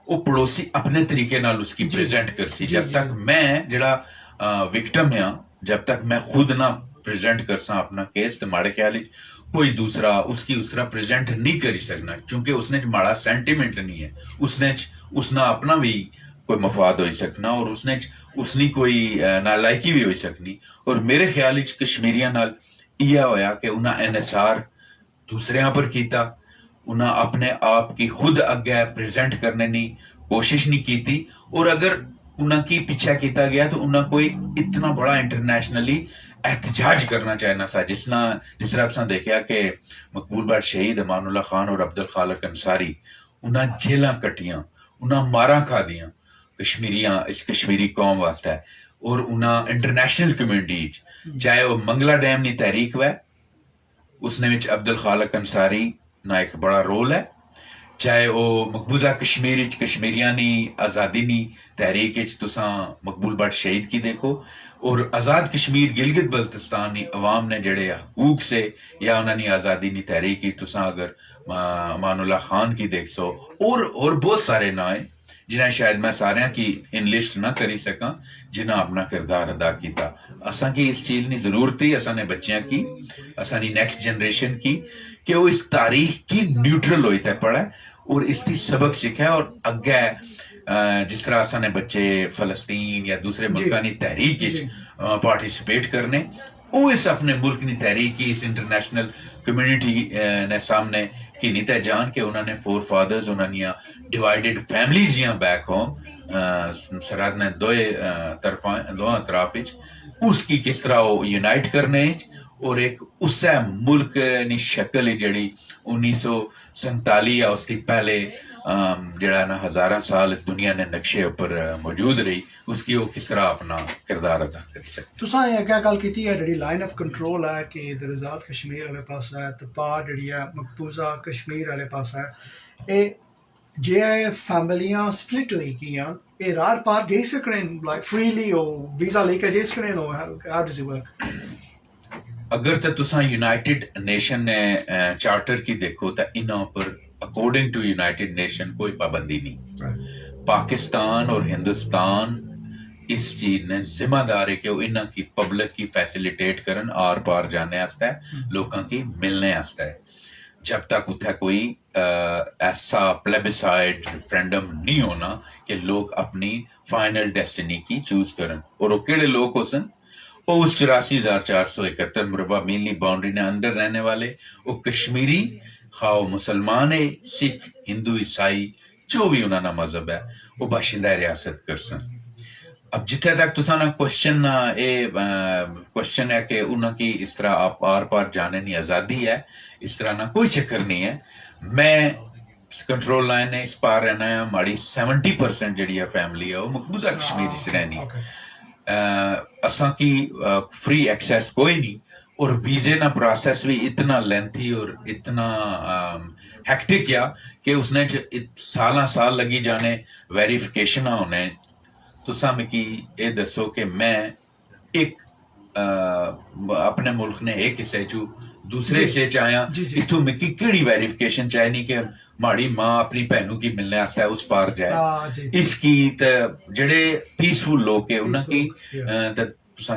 वो पड़ोसी अपने तरीके नाल उसकी प्रेजेंट करसी। जब तक मैं जेड़ा विक्टम आ, जब तक मैं खुद ना प्रेजेंट करसा अपना केस, तो माड़े ख्याल कोई दूसरा उसकी उस तरह प्रेजेंट नहीं करी सकना, क्योंकि उसने माड़ा सेंटीमेंट नहीं है, उसने अपना भी कोई मफाद हो सकना और उसने कोई नालायकी भी हो सकनी। और मेरे ख्याल कश्मीरियां नाल इह होया कि उन्हें एनएसआर दूसरियां पर कीता, उन्हें अपने आप की खुद अगे प्रेजेंट करने की कोशिश नहीं की, और अगर उनकी पीछा किया गया तो उन्हें कोई इतना बड़ा इंटरनेशनली एहतजाज करना चाहिए सा, जिस तरह तुसा देखा कि मकबूल भट्ट शहीद, अमानुल्लाह खान और अब्दुल खालिक अंसारी, उन्हें जेलां कट्टियां, उन्हें मारां खादियां इस कश्मीरी कौम वास्ते, और उन्हें इंटरनेशनल कम्युनिटी, चाहे वह मंगला डैम की तहरीक वै, उसने विच अब्दुल खालिक अंसारी ना एक बड़ा रोल है, चाहे वह मकबूजा कश्मीर कश्मीरियां नी आज़ादी नी तहरीक तुसा मकबूल भट्ट शहीद की देखो, और आज़ाद कश्मीर गिलगित बल्तिस्तान नी अवाम ने जड़े हकूक से या उन्होंने आज़ादी नी तहरीक तुसा अगर अमानुल्लाह खान की देख सो, और बहुत सारे ना है जिन्हें शायद मैं सारे की इनलिस्ट ना करी सका, जिन्हें अपना किरदार अदा किया। असा की इस चीज़ की जरूरत ही असा ने बच्चों की, असा नी नेक्स्ट जनरेशन की, कि वो इस तारीख की न्यूट्रल होई ते पढ़े और इसकी सबक सीखे, और अगे जिस तरह असा ने बच्चे फलस्तीन या दूसरे मुल्कों की तहरीक पार्टिसिपेट करने, वो इस अपने मुल्क की तहरीक की इस इंटरनेशनल कम्युनिटी ने सामने कि नहीं ते जान के उन्होंने फोर फादर्स, उन्होंने डिवाइडेड फैमिलीज या बैक होम सरहद ने दो अतराफ उसकी किस तरह वो यूनाइट करने, और एक उससे मुल्क नी शक्ल जड़ी 1947 या उसकी पहले जड़ा ना हजारा साल दुनिया ने नक्शे ऊपर मौजूद रही, उसकी वो किस तरह अपना किरदार अदा कर सकते। तुसा क्या गल की है जी लाइन ऑफ कंट्रोल है कि इधर आज़ाद कश्मीर वाले पास है तो पार जी मकबूजा कश्मीर वाले पास है, ये जे फैमिलियां स्प्लिट हुई कियां, ये रार पार जा सकने लाइक फ्रीली हो वीजा लेके जा सकने हो, हाउ डज इट वर्क? अगर तो तुसा यूनाइटेड नेशन ने चार्टर की देखो तो इन्हों पर अकॉर्डिंग टू यूनाइटेड नेशन कोई पाबंदी नहीं। पाकिस्तान और हिंदुस्तान इस चीज ने जिम्मेदार है कि वो इन्हों की पब्लिक की फैसिलिटेट करन आर पार जाने आस्ते, लोगों की मिलने आस्ते, जब तक उत्थे कोई ऐसा प्लेबिसाइड रेफरेंडम नहीं होना कि लोग अपनी फाइनल डेस्टिनी की चूज करन। और वो केड़े लोग हो सन, वो उस 84,471 मुरबा मील की बाउंड्री ने अंदर रहने वाले वो कश्मीरी, खाओ मुसलमान है, सिख, हिंदू, ईसाई, जो भी उन्होंने मजहब है, वो बाशिंदा रियासत कर सन। अब जिथे तक तुसा ना क्वेश्चन है कि उनकी इस तरह आप आर पार जाने की आज़ादी है, इस तरह ना कोई चक्कर नहीं है। मैं कंट्रोल लाइन ने इस पार रहना है, हमारी 70% जी फैमिली है वो मकबूजा कश्मीर च रहनी, असा की फ्री एक्सेस कोई नहीं, और वीजे ना प्रोसेस भी इतना लेंथी और इतना हैक्टिक या कि उसने साल लगी जाने वेरिफिकेशन होने। तुसा मिकी ये दसो कि मैं एक अपने मुल्क ने एक हिस्से चू दूसरे हिस्से च आया, इथों मिकी केड़ी वेरिफिकेशन चाहिए कि माड़ी मां अपनी भैनों की मिलने आस्ते उस पार जाए। इसकी जड़े पीसफुल लोग है उनकी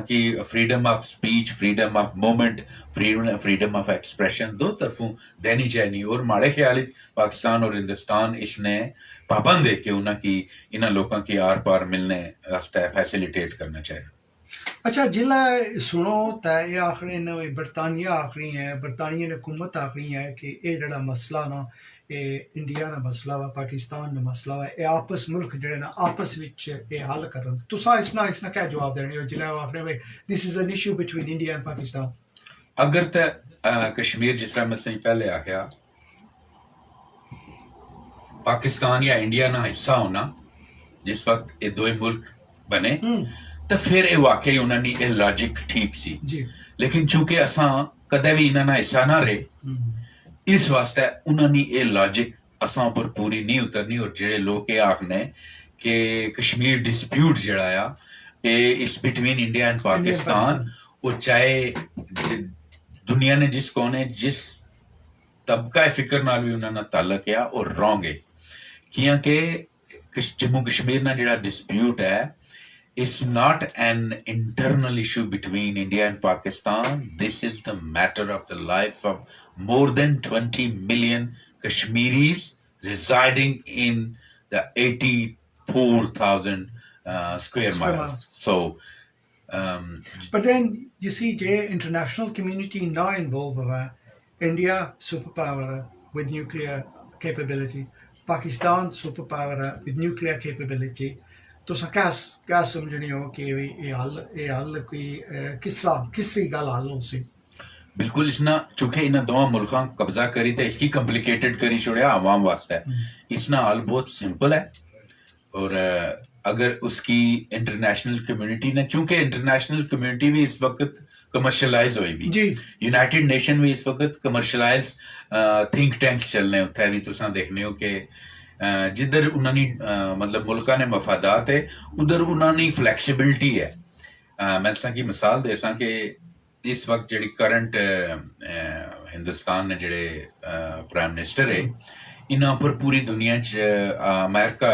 की freedom of speech, freedom of movement, freedom of expression दो तरफों देनी चाहिए। और माड़े ख्याल पाकिस्तान और हिंदुस्तान इसने पाबंद है कि उनकी इन लोगों की आर पार मिलने वास्ते फैसिलिटेट करना चाहिए। अच्छा जिला सुनो तो ये आखिरी ने बरतानिया आखिरी है, बरतानिया ने हुकूमत आखिरी है कि ये जड़ा मसला ना ये इंडिया ना मसला वा, पाकिस्तान ना मसला वा, ये आपस मुल्क जड़े ना आपस विच ये हल करन। तुसा इसना क्या जवाब देने हो जिला आखिरी में this is an issue between India and Pakistan? अगर तो कश्मीर जिस तरह मैं पहले आख्या पाकिस्तान या इंडिया ना हिस्सा होना जिस वक्त ये दो मुल्क बने तो फिर ये वाकई उन्होंने ये लॉजिक ठीक सी, लेकिन चूंकि असा कदे भी इन्होंने हिस्सा ना रहे, इस वास्ते उन्होंने ये लॉजिक असा पर पूरी नहीं उतरनी। और जेडे लोग ये आखने कि कश्मीर डिस्प्यूट जड़ा इस बिटवीन इंडिया एंड पाकिस्तान, वो चाहे दुनिया ने जिस कोने जिस तबका फिक्र नाल भी उन्होंने ताल्लुक है और रॉन्ग है क्योंकि जम्मू कश्मीर ना जिहड़ा डिस्प्यूट है it's not an internal issue between India and Pakistan. This is the matter of the life of more than 20 million Kashmiris residing in the 84,000 square miles. So, but then you see, the international community now involved. India superpower with nuclear capability. Pakistan superpower with nuclear capability. तुसां क्या समझने हो कि ये हल कोई किसी गल हल हो सी बिल्कुल इसना चूंकि इन्हें दोवां मुल्कां कब्जा करी तो इसकी कॉम्प्लिकेटेड करी छोड़िया आवाम वास्ते इसना हल बहुत सिंपल है और अगर उसकी इंटरनेशनल कम्युनिटी ने चूंकि इंटरनेशनल कम्युनिटी भी इस वक्त कमर्शलाइज हुई भी यूनाइटेड नेशन भी इस वक्त कमर्शलाइज थिंक टैंक चलने उत्थे भी तुसां देखने हो कि जिधर उन्होंने मतलब मुल्का ने मफादात है उधर उन्होंने फ्लैक्सीबिलिटी है मैं तुसां की मिसाल दे सां कि इस वक्त जिहड़ी करंट हिंदुस्तान ने जिहड़े प्राइम मिनिस्टर है इन्हां पर पूरी दुनिया च अमेरिका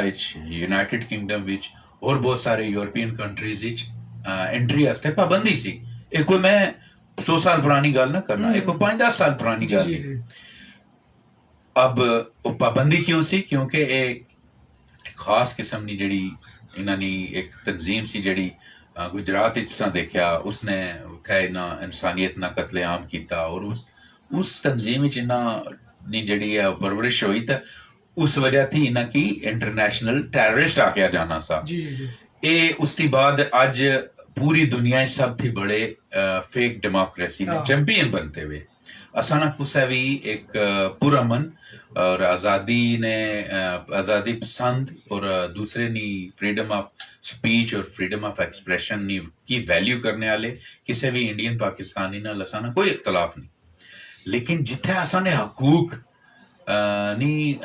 यूनाइटेड किंगडम विच और बहुत सारे यूरोपियन कंट्रीज विच एंट्री वास्ते पाबंदी सी ये कोई मैं 100 साल पुरानी गल ना करना ये कोई 5-10 साल पुरानी गल है अब वो पाबंदी क्यों सी क्योंकि एक खास किस्म की जिहड़ी इन्होंने एक तंजीम सी जिहड़ी गुजरात तुसां देखा उसने उत्थे इन्ना इंसानियत ना कतलेआम किया और उस तंजीम विच इन्ना जिहड़ी है परवरिश हुई तो उस वजह थी इन्हां की इंटरनेशनल टैररिस्ट आख्या जाना सा ये उसके बाद अज पूरी दुनिया सब थी बड़े फेक डेमोक्रेसी में चैंपियन बनते हुए असा ना कुछ भी एक पुरअमन और आज़ादी पसंद और दूसरे नी फ्रीडम ऑफ स्पीच और फ्रीडम ऑफ एक्सप्रेशन नी की वैल्यू करने वाले किसी भी इंडियन पाकिस्तानी नाल असा ना कोई इख्तलाफ नहीं लेकिन जिथे असा ने हकूक नी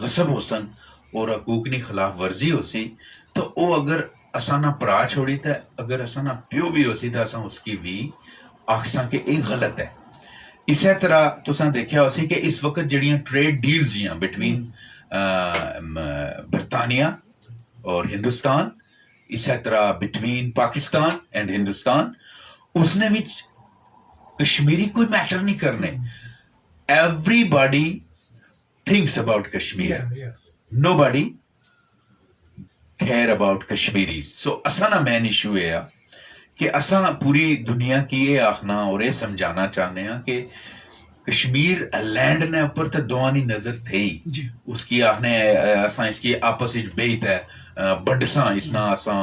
गसब हो सन और हकूक नी खिलाफ वर्जी हो सी तो वो अगर असा ना भरा छोड़ी तो अगर असा ना प्यो भी हो सी तो असा उसकी भी आखसा कि ये गलत है इसी तरह तुसां देखा हो सी कि इस वक्त जड़ियां ट्रेड डील्स जियां बिटवीन बरतानिया और हिंदुस्तान इसी तरह बिटवीन पाकिस्तान एंड हिंदुस्तान उसने भी कश्मीरी कोई मैटर नहीं करने everybody thinks about Kashmir nobody care about Kashmiri so असा ना मेन इशू है कि असा पूरी दुनिया की ये आखना और ये समझाना चाहते हैं कि कश्मीर लैंड ने ऊपर तो दोवानी नजर थी उसकी आखने असा इसकी आपस में बेहत है बंडसा इसना असा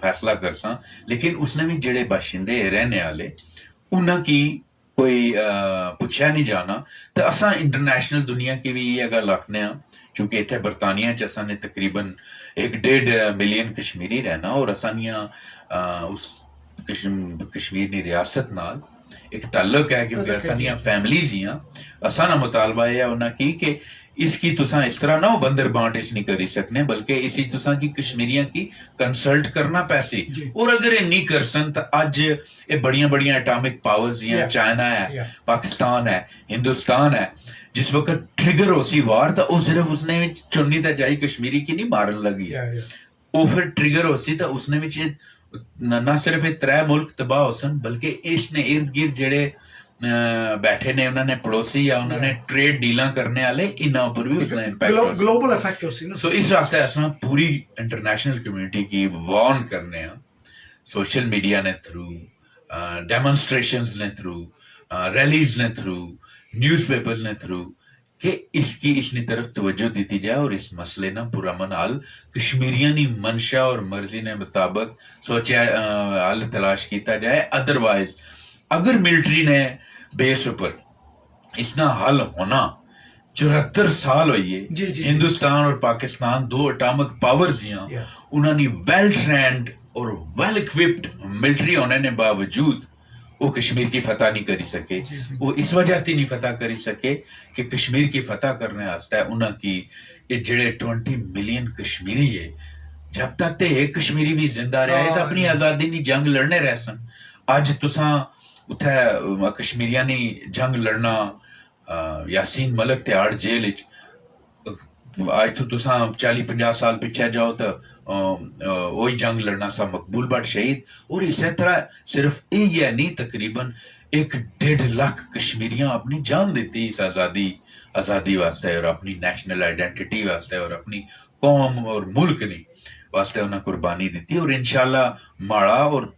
फैसला करसा लेकिन उसने भी जेड़े बाशिंदे रहने वाले उन्हां की कोई पुछया नहीं जाना तो असा इंटरनेशनल दुनिया की भी ये गल आखने चूंकि इतने बरतानिया च असा ने तकरीबन 1.5 मिलियन कश्मीरी रहना और असानिया उस कश्मीर की रियासत नाल एक ताल्लुक है क्योंकि असानिया फैमिलीज ही असा ना मुतालबा है उन्हें की कि इसकी तुसा इस तरह ना बंदर बांट इस नहीं करी सकने बल्कि इसी तुसा की कश्मीरियां की कंसल्ट करना पैसे और अगर ये नहीं कर सन तो अज ये बड़िया बड़िया एटॉमिक पावर्स जियां चाइना है पाकिस्तान है हिंदुस्तान है जिस वक्त ट्रिगर हो सी वार तो वो सिर्फ उसने चुन्नी तो जाई कश्मीरी की नहीं मारन लगी वो फिर ट्रिगर हो सी तो उसने ना सिर्फ 3 मुल्क तबाह हो सन बल्कि इसने इर्द गिर्द जेड़े बैठे ने उन्होंने पड़ोसी या उन्होंने ट्रेड डीलां करने वाले इन्हां पर भी उसने इम्पैक्ट ग्लोबल इफेक्ट हो सी ना सो इस वास्ते असां पूरी इंटरनेशनल कम्युनिटी की वार्न करने हैं सोशल मीडिया ने थ्रू डेमोन्स्ट्रेशंस ने थ्रू रैलीज ने थ्रू न्यूज़पेपर ने थ्रू कि इसकी इसनी तरफ तवज्जो दी जाए और इस मसले ना पुरअमन हल कश्मीरियों की मंशा और मर्जी ने मुताबिक सोचा हल तलाश किया जाए अदरवाइज अगर मिलिट्री ने बेस ऊपर इसना हल होना 74 साल हुई है हिंदुस्तान और पाकिस्तान 2 एटॉमिक पावर्स उन्होंने वेल ट्रेंड और वेल इक्विप्ड मिलिट्री होने ने बावजूद वो कश्मीर की फतह नहीं करी सके वो इस वजह से नहीं फतह करी सके कि कश्मीर की फतह करने वास्ते उन्होंने जेड़े 20 मिलियन कश्मीरी है जब तक ते एक कश्मीरी भी जिंदा रहा है तो अपनी आजादी की जंग लड़ने रह सन अज तुसा उत्थै कश्मीरियां ने जंग लड़ना यासीन मलिक ते आड़ जेल च अज तो तुसां 40-50 साल पिछे जाओ तो वही जंग लड़ना सा मकबूल भट्ट शहीद और इसी तरह सिर्फ यही नहीं तकरीबन 1.5 लाख कश्मीरियां अपनी जान देती इस आज़ादी वास्ते और अपनी नेशनल आइडेंटिटी वास्ते और अपनी कौम और मुल्क ने वास्ते उन्हें कुर्बानी दी और इंशाल्लाह माड़ा और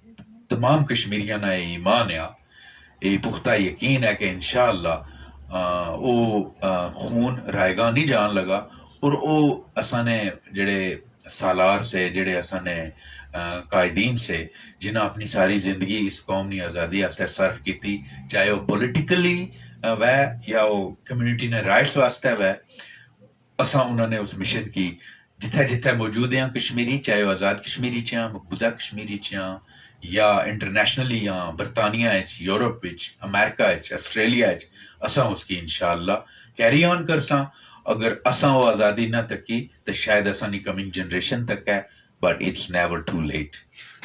तमाम कश्मीरियां ना ईमान आ ये पुख्ता यकीन है कि इंशाल्लाह वो खून रायगा नहीं जान लगा और वो असाने जड़े सालार से जड़े असाने कायदीन से जिन्हें अपनी सारी जिंदगी इस कौम की आज़ादी वास्ते सर्फ की थी चाहे वो पोलिटिकली वह या वो कम्युनिटी ने राइट्स वास्ते वह असा उन्होंने उस मिशन की जिथे जिथे मौजूद हैं कश्मीरी चाहे वो आज़ाद कश्मीरी च मकबूजा कश्मीरी च या इंटरनेशनली या बरतानिया यूरोप अमेरिका आस्ट्रेलिया असा उसकी इंशाअल्लाह कैरी ऑन करसा अगर असा वो आज़ादी ना तकी तो शायद असा नी कमिंग जनरेशन तक है but it's never too late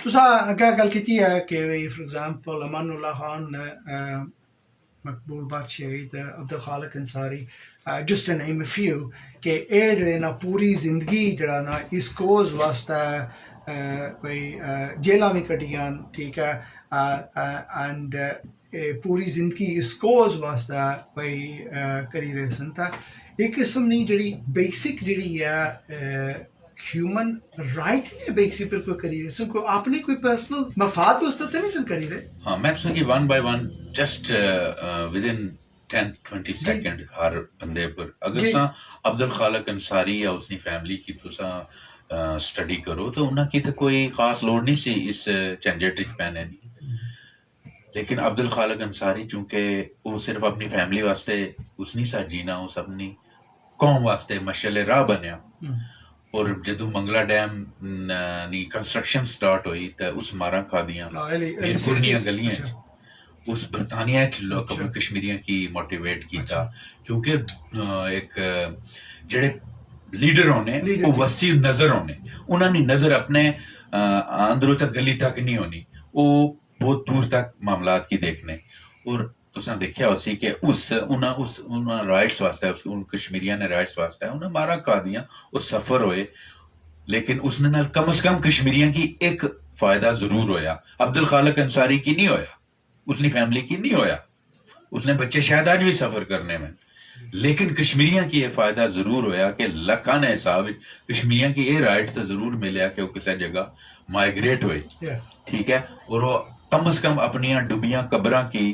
तुसा क्या गल कीती है कि फॉर एग्जांपल अमानुल्लाह खान मकबूल भट्ट शहीद Abdul Khaliq Ansari just to name a few कि एह् जेह्ड़े ना पूरी जिंदगी जेह्ड़ा ना इस कोज वास्ते कोई जेलां भी कड्डियां ठीक है एंड पूरी जिंदगी इस कोज वास्ते कोई करी रहे सन तां एक किस्म दी जेह्ड़ी बेसिक जेह्ड़ी है ह्यूमन राइट ने बेसिक पर कोई करी रहे सन कोई अपने कोई पर्सनल मफाद वास्ते तो नहीं सन करी रहे हाँ मैं तुसेंगी one by one just with in 10-20 second हर बंदे पर अगर तुसां अब्दुल खालिक अंसारी या उसकी फैमिली की तुसां स्टडी करो तो उन्हें तो कोई खास लोड़ नहीं सी इस झंझट च पैने दी लेकिन अब्दुल खालिक अंसारी चूंकि वो सिर्फ अपनी फैमिली वास्ते उसनी सा जीना उस अपनी कौम वास्ते मशाल राह बनया और जदों मंगला डैम नी कंस्ट्रक्शन स्टार्ट हुई तो उस मारा खादियां मीरपुर गलियां उस बरतानिया लोग कश्मीरियों की मोटिवेट किया क्योंकि एक जेड़े लीडर होने वो वसी नजर होने उन्होंने नजर अपने अंदरों तक गली तक नहीं होनी वो बहुत दूर तक मामलात की देखने और तुसां देखिया उसी के उन राइट्स वास्ते उन कश्मीरियों ने राइट्स वास्ते उन्हें मारा का दिया वो सफर होए लेकिन उसने नाल कम से कम कश्मीरियों की एक फायदा जरूर होया अब्दुल खालिक अंसारी की नहीं होया उसकी फैमिली की नहीं होया उसने बच्चे शायद आज भी सफर करने में लेकिन कश्मीरियों की ये फायदा जरूर होया कि लखा ने हिसाब कश्मीरियों की ये राइट तो जरूर मिले कि वो किसी जगह माइग्रेट हुए ठीक है और वो कम से कम अपनी डुबियां कबरां की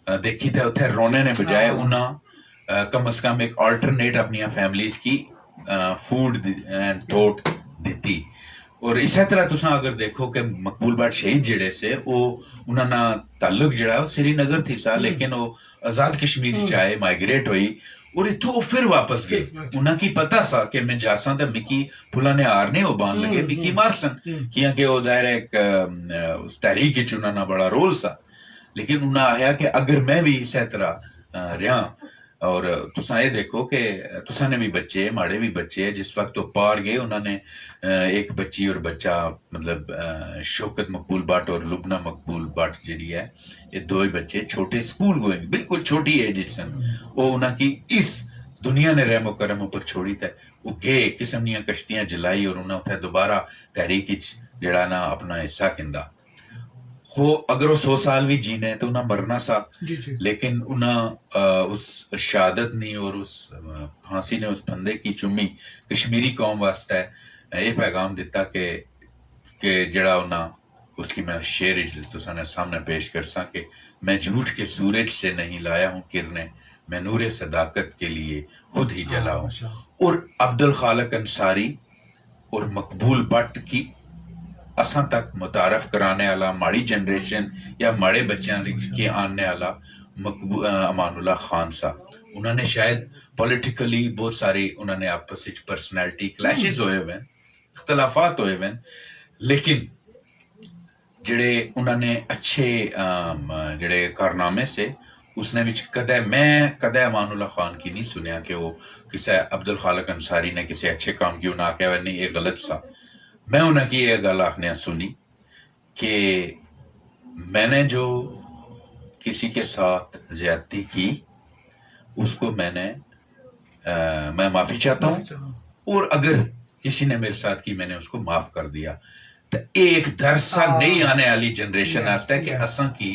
देखी थे उत्थे रोने ने बजाय उन्हें कम से कम एक अल्टरनेट अपनी फैमिलीज की फूड एंड थॉट दी और इसी तरह तुसा अगर देखो कि मकबूल भट्ट शहीद जेड़े से वो उन्होंने ताल्लुक जड़ा श्रीनगर थी सा लेकिन वो आजाद कश्मीर चाहे माइग्रेट हुई और इथों फिर वापस गए उन्हें की पता सा कि मैं जासा तो मिकी फुला ने हार नहीं वो बांध लगे मिकी मारसन क्योंकि वो जाहिर है एक उस तहरीक च उन्होंने बड़ा रोल सा लेकिन उन्हें आया कि अगर मैं भी इसी तरह रहा और तुसा ये देखो कि तुसा ने भी बच्चे माड़े भी बच्चे जिस वक्त वो पार गए उन्होंने एक बच्ची और बच्चा मतलब शौकत मकबूल भट्ट और लुबना मकबूल भट्ट जी है ये दो ही बच्चे छोटे स्कूल गोइंग बिल्कुल छोटी एज सन वो उन्होंने इस दुनिया ने रहमो करम ऊपर छोड़ी थे वो गए किस्म दियां कश्तियां जलाई और उन्हें उत्थे दोबारा तहरीक जड़ा ना अपना हिस्सा किंदा हो अगर वो 100 साल भी जीने तो उन्हें मरना सा लेकिन उन्हें उस शहादत नहीं और उस फांसी ने उस फंदे की चुमी कश्मीरी कौम वास्ते ये पैगाम दिता कि जड़ा उन्हें उसकी मैं शेर तुसाने सामने पेश कर सा कि मैं झूठ के सूरज से नहीं लाया हूँ किरने मैं नूरे सदाकत के लिए खुद ही जला हूँ और अब्दुल खालिक अंसारी और मकबूल भट्ट की असा तक मुतारफ कराने वाला माड़ी जनरेशन या माड़े बच्चों के आने वाला अमानुल्लाह खान सा उन्होंने शायद पॉलिटिकली बहुत सारी उन्होंने आपस में पर्सनैलिटी क्लैशेस होए हुए इख्तलाफात होए हुए लेकिन जड़े उन्होंने अच्छे जड़े कारनामे से उसने विच कदे अमानुल्लाह खान की नहीं सुनिया कि वो किसी अब्दुल खालिक अंसारी ने किसी अच्छे काम की उन्हें आख्या नहीं ये गलत सा मैं उन्हें की यह गल आखने सुनी कि मैंने जो किसी के साथ ज्यादती की, उसको मैं माफी चाहता हूँ, और अगर किसी ने मेरे साथ की मैंने उसको माफ कर दिया। तो एक दरसा नहीं आने वाली जनरेशन आस्ते कि असा की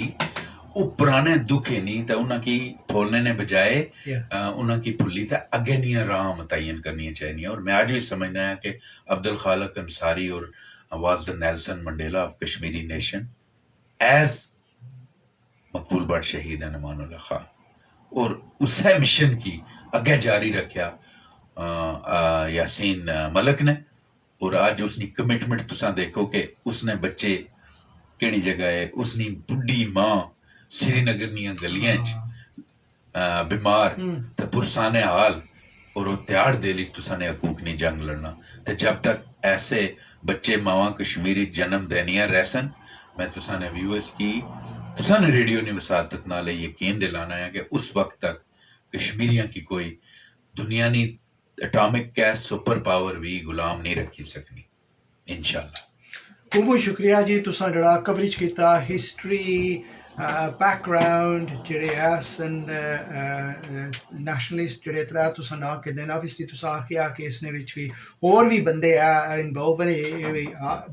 ਉਹ ਪੁਰਾਣੇ ਦੁੱਖ ਨਹੀਂ ਤਾਂ ਉਹਨਾਂ ਕੀ ਫੋਲने ने बजाय ਉਹਨਾਂ की भुली तो अगे नहीं राह मुतयन करनी चाहिए। और मैं आज भी समझना है कि अब्दुल खालिक अंसारी और was the Nelson Mandela of Kashmiri nation as Maqbool Bhat शहीद है अमानुल्लाह खान, और उस मिशन की अगे जारी रखा यासीन मलिक ने। और आज उसकी कमिटमेंट तुसा देखो कि उसने बच्चे केड़ी जगह है, उसकी बुढ़ी मां श्रीनगर ਦੀਆਂ ਗਲੀਆਂ 'ਚ ਬਿਮਾਰ ਤੇ ਪੁਰਸਾਨੇ ਹਾਲ, और वो त्याड़ दे ली तुसा ने हकूक नहीं जंग लड़ना। तो जब तक ऐसे बच्चे मावां कश्मीरी जन्म देनिया रहसन, मैं तुसा ने व्यूअर्स की तुसा ने रेडियो ने वसातत नाल यकीन दिलाना है कि उस वक्त तक कश्मीरियों की कोई दुनिया नी एटॉमिक गैस सुपर पावर भी गुलाम नहीं रखी सकनी इंशाल्लाह। बहुत शुक्रिया जी, तुसा जड़ा कवरेज किया हिस्ट्री बैकग्राउंड जेड़े सन नैशनलिस्ट जेड़े त्रै तुसा ना के दिन ऑब्वियसली तुसा आखिया कि इसने विच भी और भी बंदे इन्वॉल्व ने,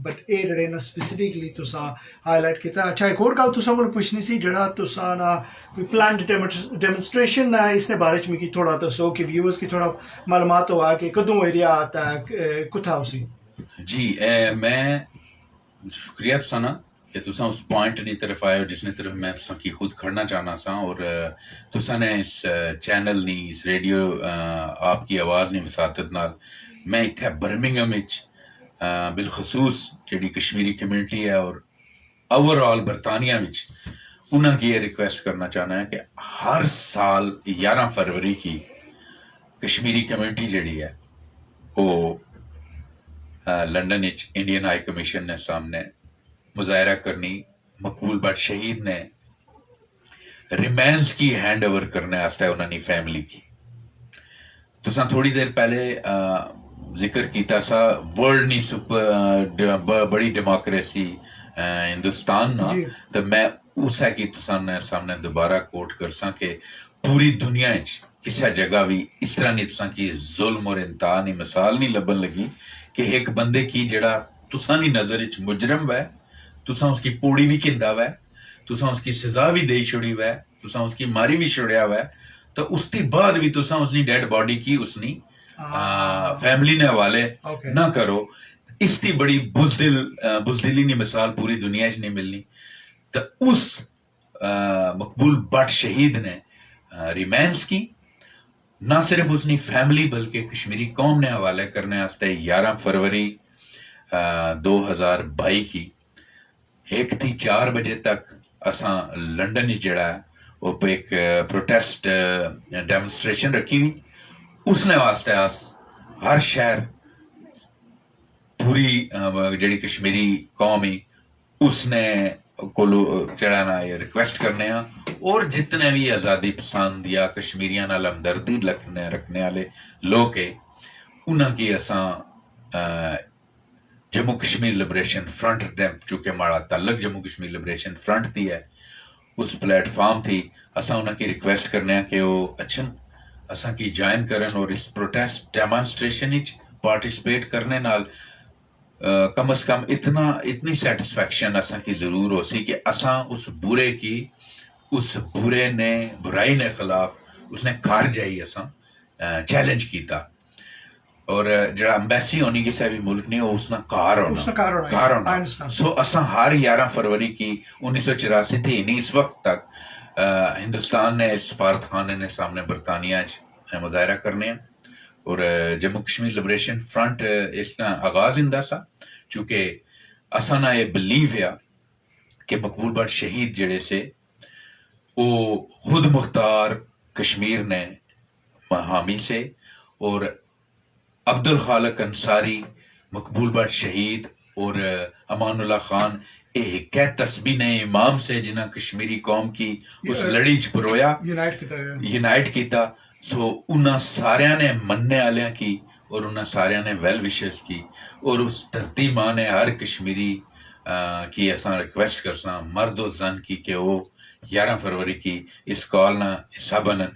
बट ए जेड़े ना स्पेसिफिकली तुसा हाईलाइट किया। अच्छा एक और गल तुसा कोल पुछनी सी, जेड़ा तुसा ना कोई प्लान्ड डेमोन्स्ट्रेशन इसने बारे च मिगी थोड़ा दसो कि व्यूअर्स की थोड़ा मालूमात होआ कि कदों एरिया आता है कुथा उसी। जी मैं शुक्रिया तुसा ना कि तुसा उस पॉइंट की तरफ आए हो जिसने तरफ मैं तुसा की खुद खड़ना चाहना सा। और तुसा ने इस चैनल नी इस रेडियो आपकी आवाज़ नी वसातत नाल मैं इत्थे बर्मिंघम बिलखसूस जिहड़ी कश्मीरी कम्यूनिटी है और ओवरऑल बरतानिया विच उन्हां की रिक्वेस्ट करना चाहना है कि हर साल 11 फरवरी की कश्मीरी कम्यूनिटी जिहड़ी है वो London which Indian high commission ने सामने मुजाहरा करनी, मकबूल भट्ट शहीद ने रिमेंस की हैंड ओवर करने वास्ते उन्होंने फैमिली की। तुसा थोड़ी देर पहले जिक्र किया सा वर्ल्ड नी सुपर बड़ी डेमोक्रेसी हिंदुस्तान ना, तो मैं उस है कि तुसा ने सामने दोबारा कोट कर सा कि पूरी दुनिया किसी जगह भी इस तरह नहीं तुसा की जुल्म और इंतहा नी मिसाल नहीं लभन लगी कि एक बंदे की जड़ा तुसा नी नजर च मुजरम वै, तुसा उसकी पौड़ी भी किंदा वै, तुसा उसकी सजा भी दे छोड़ी वै, तुसा उसकी मारी भी छोड़िया वै, तो उसके बाद भी तुसा उसकी डेड बॉडी की उसनी फैमिली ने हवाले ना करो। इसकी बड़ी बुजदिली नी मिसाल पूरी दुनिया च नहीं मिलनी। तो उस मकबूल भट्ट शहीद ने रिमेंस की, ना सिर्फ उसनी फैमिली बल्कि कश्मीरी कौम ने हवाले करने वास्ते 11 फरवरी 2022 की 1-4 बजे तक असा लंदन ही जड़ा वो एक प्रोटेस्ट डेमोन्स्ट्रेशन रखी हुई। उसने वास्ते अस हर शहर पूरी जड़ी कश्मीरी कौम ही उसने कोलो जड़ा ना ये रिक्वेस्ट करने और जितने भी आज़ादी पसंद या कश्मीरियां नाल हमदर्दी रखने वाले लोग है उन्हां की असा जम्मू कश्मीर लिबरेशन फ्रंट चूंकि हमारा तल्लक जम्मू कश्मीर लिबरेशन फ्रंट थी है, उस प्लेटफॉर्म थी असा उन्हां की रिक्वेस्ट करने कि वो अच्छन असा की ज्वाइन करन और इस प्रोटेस्ट डेमोन्स्ट्रेशन पार्टिसिपेट करने नाल कम से कम इतनी सेटिस्फैक्शन असा की जरूर हो सी कि असा उस बुरे ने बुराई ने खिलाफ उसने कार जाई असा चैलेंज किया। और जड़ा एम्बेसी होनी किसी भी मुल्क ने उसना कार होना। सो असा हर 11 फरवरी की 1984 थी नहीं इस वक्त तक हिंदुस्तान ने सफारत खाने ने सामने बरतानिया मुजाहरा करने और जम्मू कश्मीर लिबरेशन फ्रंट इसका आगाज इंदा सा चूंकि असा ना ये बिलीव है कि मकबूल भट्ट शहीद जड़े से वो खुद मुख्तार कश्मीर ने हामी से और अब्दुल खालिक अंसारी मकबूल भट्ट शहीद और अमानुल्लाह खान एक तस्बी ने इमाम से जिन्हें कश्मीरी कौम की उस लड़ी च परोया यूनाइट किया। सो उन्हें सारिया ने मनने वालिया की और उन्हें सारिया ने वेल विशेस की और उस धरती माँ ने हर कश्मीरी की असा रिक्वेस्ट करसा मर्द और जन की कि वो 11 फरवरी की इस कॉल ना हिस्सा बनन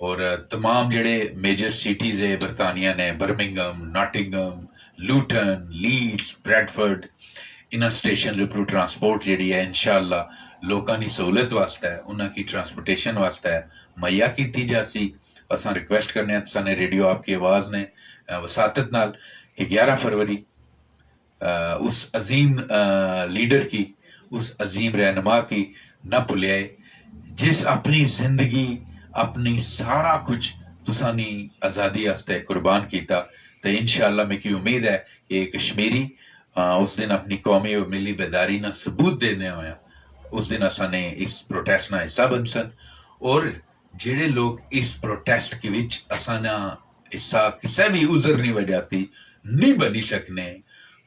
और तमाम जेड़े मेजर सिटीज़ है बरतानिया ने Birmingham Nottingham Lutan Leeds Bradford इन्हां स्टेशन उप्पर ट्रांसपोर्ट जेह्ड़ी है इंशाअल्लाह लोकां दी सहूलत वास्ते उन्हां की ट्रांसपोर्टेशन वास्ते मुहैया कीती जासी असां रिक्वेस्ट करने आं तुसां ने रेडियो आपकी आवाज़ ने वसातत नाल कि 11 फरवरी उस अजीम लीडर की उस अजीम रहनुमा की न भुलिए जिस अपनी जिंदगी अपनी सारा कुछ तुसानी आज़ादी आस्ते कुर्बान किया तो इंशाअल्लाह मेरी उम्मीद है कि कश्मीरी उस दिन अपनी कौमी और मिली बेदारी ना सबूत देने होया उस दिन असाने इस प्रोटेस्ट ना हिस्सा बन सन और जेड़े लोग इस प्रोटेस्ट के विच असाना हिस्सा किसी भी उजर नहीं वजाती नहीं बनी सकने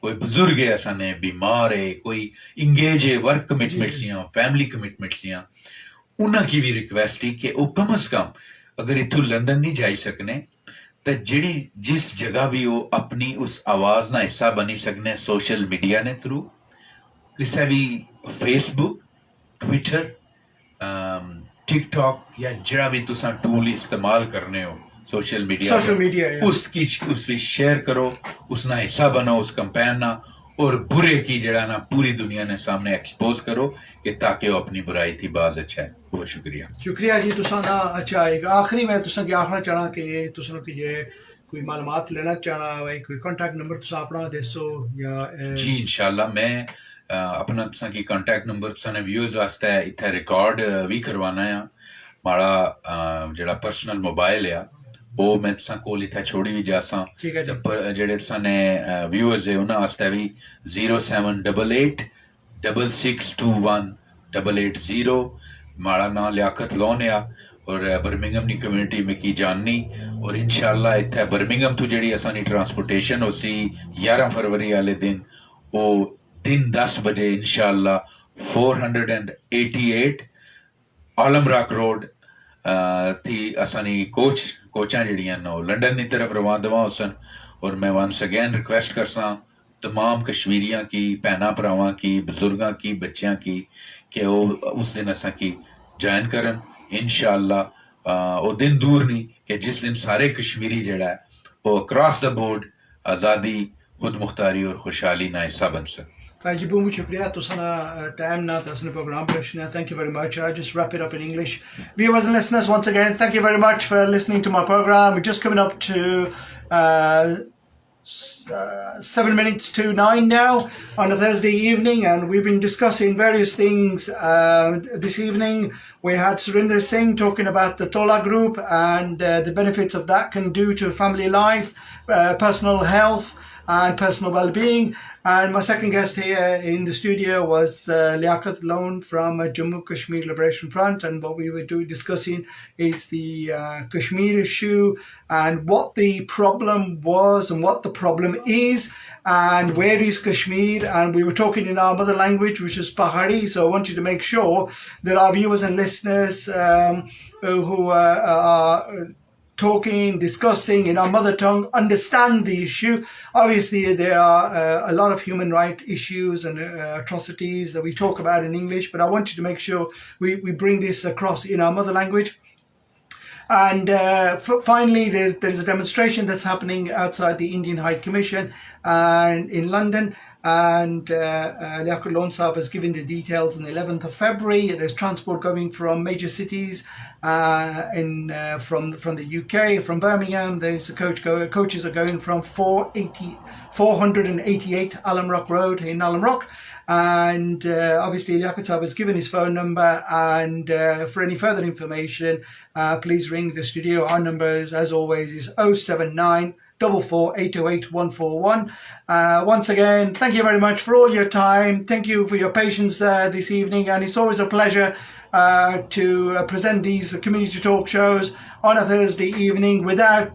कोई बुजुर्ग है असाने बीमार है कोई इंगेज है वर्क कमिटमेंट्स फैमिली कमिटमेंट्स उन्हां की भी रिक्वेस्ट है कि वो कम अज कम अगर इथों लंदन नहीं जाई सकने तो जिहड़ी जिस जगह भी वो अपनी उस आवाज़ ना हिस्सा बनी सकने सोशल मीडिया ने थ्रू किसी भी फेसबुक ट्विटर टिकटॉक या जड़ा भी तुसा टूल इस्तेमाल करने हो सोशल मीडिया उसकी शेयर करो उसना हिस्सा बनो उस कैंपेन ना और बुरे की जड़ा ना पूरी दुनिया ने सामने एक्सपोज करो कि ताकि वो अपनी बुराई थी बाज अच्छा है बहुत शुक्रिया जी तुसा ना अच्छा एक आखिरी में तुसा की आखना चाहना कि तुसा की जे कोई मालूमात लेना चाहना भाई कोई कांटेक्ट नंबर तुसा अपना दसो या जी इंशाल्लाह मैं अपना तुसा की कांटेक्ट नंबर तुसा ने व्यूअर्स वास्ते इत्थे रिकॉर्ड भी करवाना है माड़ा जेड़ा पर्सनल मोबाइल है वो मैं तुसा कोल इत्थे छोड़ी भी जासा जेड़े तुसा ने व्यूअर्स है उन्हां वास्ते भी 0788 6621 880 माड़ा नाम लियाकत लोन है और बर्मिंगम की कम्युनिटी में की जाननी और इंशाअल्लाह इत्थे बर्मिंगम तो जेड़ी असानी ट्रांसपोर्टेशन होसी 11 फरवरी वाले दिन वो दिन 10 बजे इंशाअल्लाह 488 आलम राक रोड थी असानी कोचां जड़ियां न लंडन की तरफ रवाना होसन और मैं वंस अगेन रिक्वेस्ट करसा तमाम कश्मीरियां की भैनां भरावां की बुजुर्गां की बच्चियां की कि वो उस दिन असा की ज्वाइन करन इंशाअल्लाह वो दिन दूर नहीं कि जिस दिन सारे कश्मीरी जड़ा है वो अक्रॉस द बोर्ड आज़ादी खुद मुख्तारी और खुशहाली ना हिस्सा बन सके Thank you very much. Time now. That's the program. Thank you very much. I'll just wrap it up in English. Viewers and listeners, once again, thank you very much for listening to my program. We're just coming up to 7 minutes to 9 now on a Thursday evening, and we've been discussing various things. This evening we had Surinder Singh talking about the Tola group and the benefits of that can do to family life, personal health and personal well-being. And my second guest here in the studio was Liaqat Lone from Jammu Kashmir Liberation Front, and what we were discussing is the Kashmir issue and what the problem was and what the problem is and where is Kashmir, and we were talking in our mother language, which is Pahari. So I want you to make sure that our viewers and listeners who are talking, discussing in our mother tongue, understand the issue. Obviously, there are a lot of human rights issues and atrocities that we talk about in English, but I want you to make sure we bring this across in our mother language. And finally, there's a demonstration that's happening outside the Indian High Commission and in London. And Liaqat Lone Saab has given the details on the 11th of February. There's transport going from major cities from the UK, from Birmingham. There's coaches are going from 488 Alam Rock Road in Alam Rock. And obviously Liaqat Saab has given his phone number, and for any further information please ring the studio. Our numbers as always is 079 44 141. Once again, thank you very much for all your time. Thank you for your patience this evening, and it's always a pleasure to present these community talk shows on a Thursday evening. Without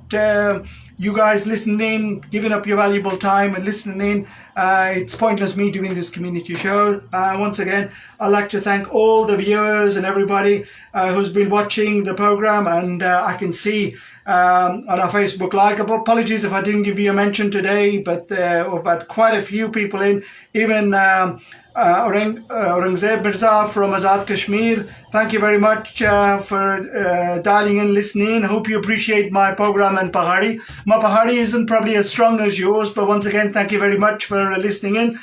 you guys listening, giving up your valuable time and listening in, it's pointless me doing this community show. Once again, I'd like to thank all the viewers and everybody who's been watching the program, and I can see on our Facebook Live. Apologies if I didn't give you a mention today, but we've had quite a few people in. Even Aurangzeb Mirza from Azad Kashmir. Thank you very much for dialing in, listening. I hope you appreciate my program in Pahari. My Pahari isn't probably as strong as yours, but once again, thank you very much for listening in.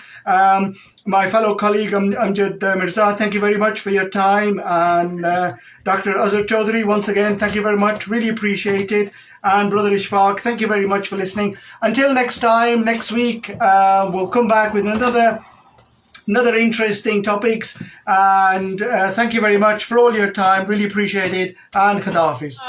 My fellow colleague Amjad Mirza, thank you very much for your time. And Dr. Azhar Chaudhary, once again, thank you very much. Really appreciate it. And Brother Ishfaq, thank you very much for listening. Until next time, next week, we'll come back with another interesting topics. And thank you very much for all your time. Really appreciate it. And Khada Hafiz.